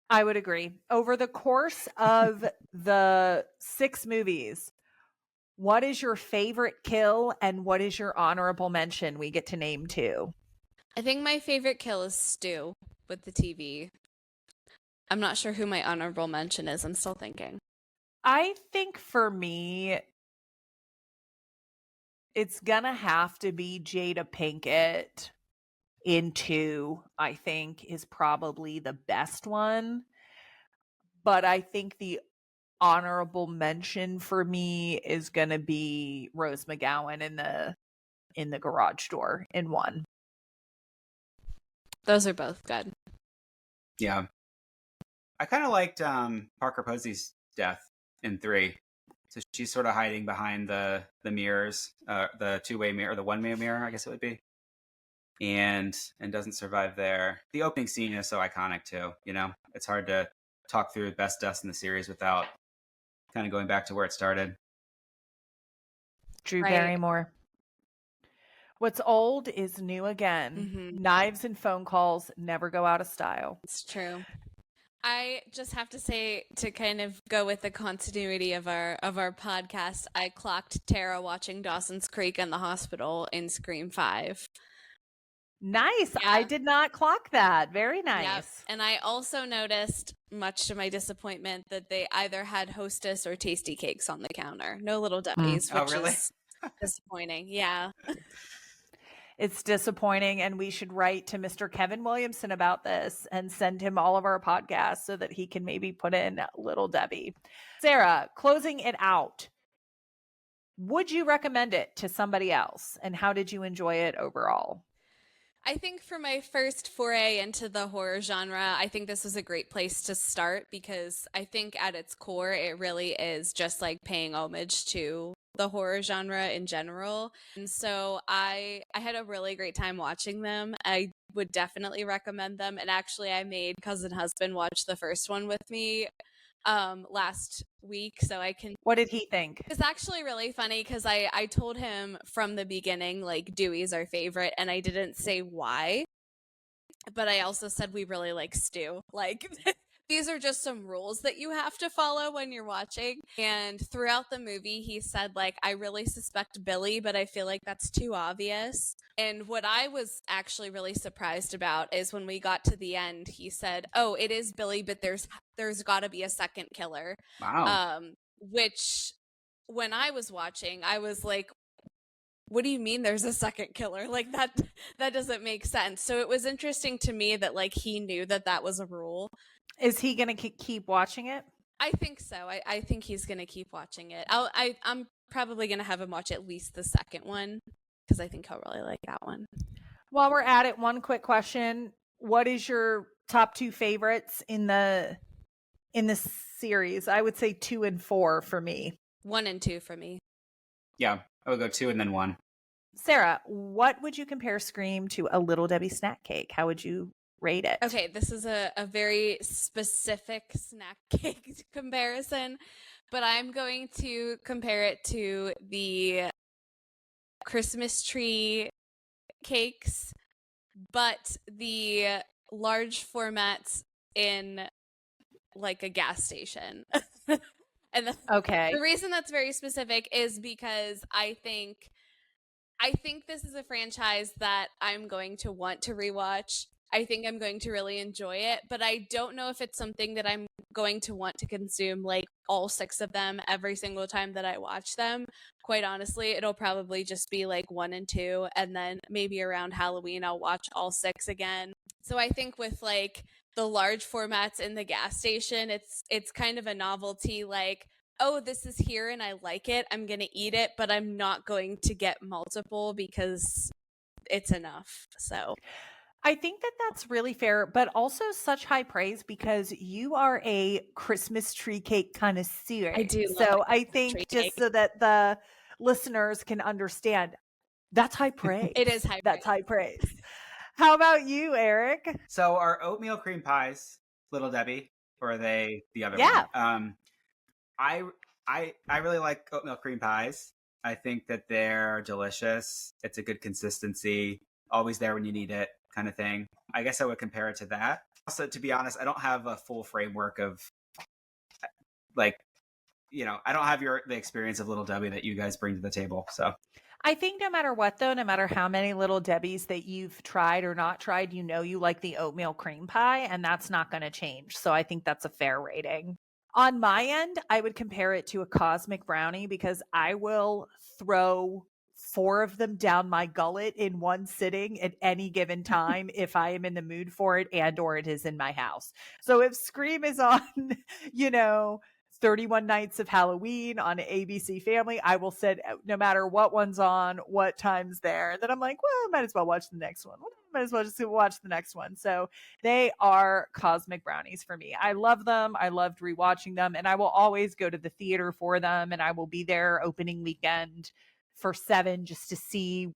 I would agree. Over the course of the 6 movies, what is your favorite kill and what is your honorable mention? We get to name 2. I think my favorite kill is Stu with the TV. I'm not sure who my honorable mention is. I'm still thinking. I think for me, it's gonna have to be Jada Pinkett in 2, I think, is probably the best one. But I think the honorable mention for me is gonna be Rose McGowan in the garage door in 1. Those are both good. Yeah. I kind of liked Parker Posey's death in 3. So she's sort of hiding behind the mirrors, the 2-way mirror, the 1-way mirror, I guess it would be, and doesn't survive there. The opening scene is so iconic too. It's hard to talk through best deaths in the series without kind of going back to where it started. Drew Barrymore. What's old is new again. Mm-hmm. Knives and phone calls never go out of style. It's true. I just have to say, to kind of go with the continuity of our podcast, I clocked Tara watching Dawson's Creek in the hospital in Scream 5. Nice. Yeah. I did not clock that. Very nice. Yep. And I also noticed, much to my disappointment, that they either had Hostess or Tasty Cakes on the counter. No Little Debbie's, which is disappointing. Yeah. It's disappointing, and we should write to Mr. Kevin Williamson about this and send him all of our podcasts so that he can maybe put in Little Debbie. Sarah, closing it out, would you recommend it to somebody else, and how did you enjoy it overall? I think for my first foray into the horror genre, I think this was a great place to start because I think at its core, it really is just like paying homage to the horror genre in general. And so I had a really great time watching them. I would definitely recommend them. And actually, I made cousin husband watch the first one with me last week, so I can. What did he think? It's actually really funny because I told him from the beginning, like, Dewey's our favorite, and I didn't say why, but I also said we really like Stu. Like, these are just some rules that you have to follow when you're watching. And throughout the movie, he said, like, I really suspect Billy, but I feel like that's too obvious. And what I was actually really surprised about is when we got to the end, he said, oh, it is Billy, but there's got to be a second killer. Wow. Which, when I was watching, I was like, what do you mean there's a second killer? Like, that doesn't make sense. So it was interesting to me that, like, he knew that was a rule. Is he going to keep watching it? I think so. I think he's going to keep watching it. I'm probably going to have him watch at least the second one because I think he'll really like that one. While we're at it, one quick question. What is your top 2 favorites in the series? I would say 2 and 4 for me. 1 and 2 for me. Yeah, I would go 2 and then 1. Sarah, what would you compare Scream to a Little Debbie snack cake? How would you rate it? Okay, this is a very specific snack cake comparison. but I'm going to compare it to the Christmas tree cakes, but the large formats in like a gas station. And Okay. the reason that's very specific is because I think this is a franchise that I'm going to want to rewatch. I think I'm going to really enjoy it, but I don't know if it's something that I'm going to want to consume like all 6 of them every single time that I watch them. Quite honestly, it'll probably just be like 1 and 2, and then maybe around Halloween I'll watch all 6 again. So I think with like the large formats in the gas station, it's kind of a novelty, like, oh, this is here and I like it, I'm going to eat it, but I'm not going to get multiple because it's enough. So I think that that's really fair, but also such high praise because you are a Christmas tree cake connoisseur. I do love So a I Christmas think tree just cake. so that the listeners can understand, that's high praise. It is high That's praise. high praise. How about you, Eric? So are oatmeal cream pies Little Debbie, or are they the other Yeah. one? I really like oatmeal cream pies. I think that they're delicious. It's a good consistency, always there when you need it, kind of thing. I guess I would compare it to that. Also, to be honest, I don't have a full framework of like, I don't have the experience of Little Debbie that you guys bring to the table. So I think no matter what, though, no matter how many Little Debbies that you've tried or not tried, you like the oatmeal cream pie, and that's not going to change. So I think that's a fair rating. On my end, I would compare it to a cosmic brownie because I will throw 4 of them down my gullet in one sitting at any given time if I am in the mood for it and or it is in my house. So if Scream is on, 31 Nights of Halloween on ABC Family, I will sit no matter what one's on, what time's there. Then I'm like, well, I might as well watch the next one. Might as well just watch the next one. So they are cosmic brownies for me. I love them. I loved rewatching them, and I will always go to the theater for them, and I will be there opening weekend for 7 just to see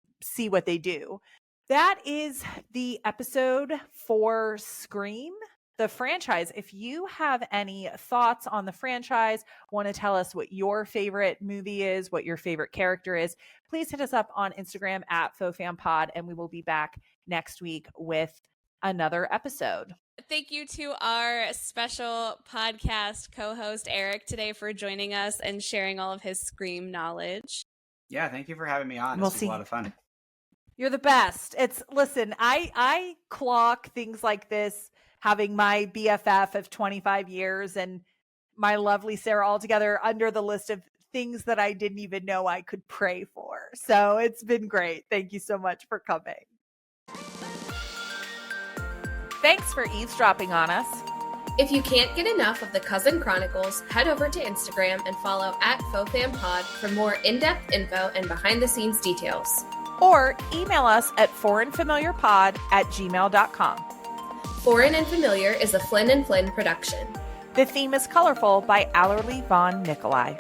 what they do. That is the episode for Scream, the franchise. If you have any thoughts on the franchise, want to tell us what your favorite movie is, what your favorite character is, please hit us up on Instagram at FauxFamPod, and we will be back next week with another episode. Thank you to our special podcast co-host Eric today for joining us and sharing all of his Scream knowledge. yeah, thank you for having me on. We'll This was see. a lot of fun. You're the best. Listen, I clock things like this, having my BFF of 25 years and my lovely Sarah all together under the list of things that I didn't even know I could pray for. So it's been great. Thank you so much for coming. Thanks for eavesdropping on us. If you can't get enough of the Cousin Chronicles, head over to Instagram and follow at FauxFamPod for more in-depth info and behind-the-scenes details. Or email us at foreignfamiliarpod@gmail.com. Foreign and Familiar is a Flynn & Flynn production. The theme is Colorful by Allerlie von Nicolai.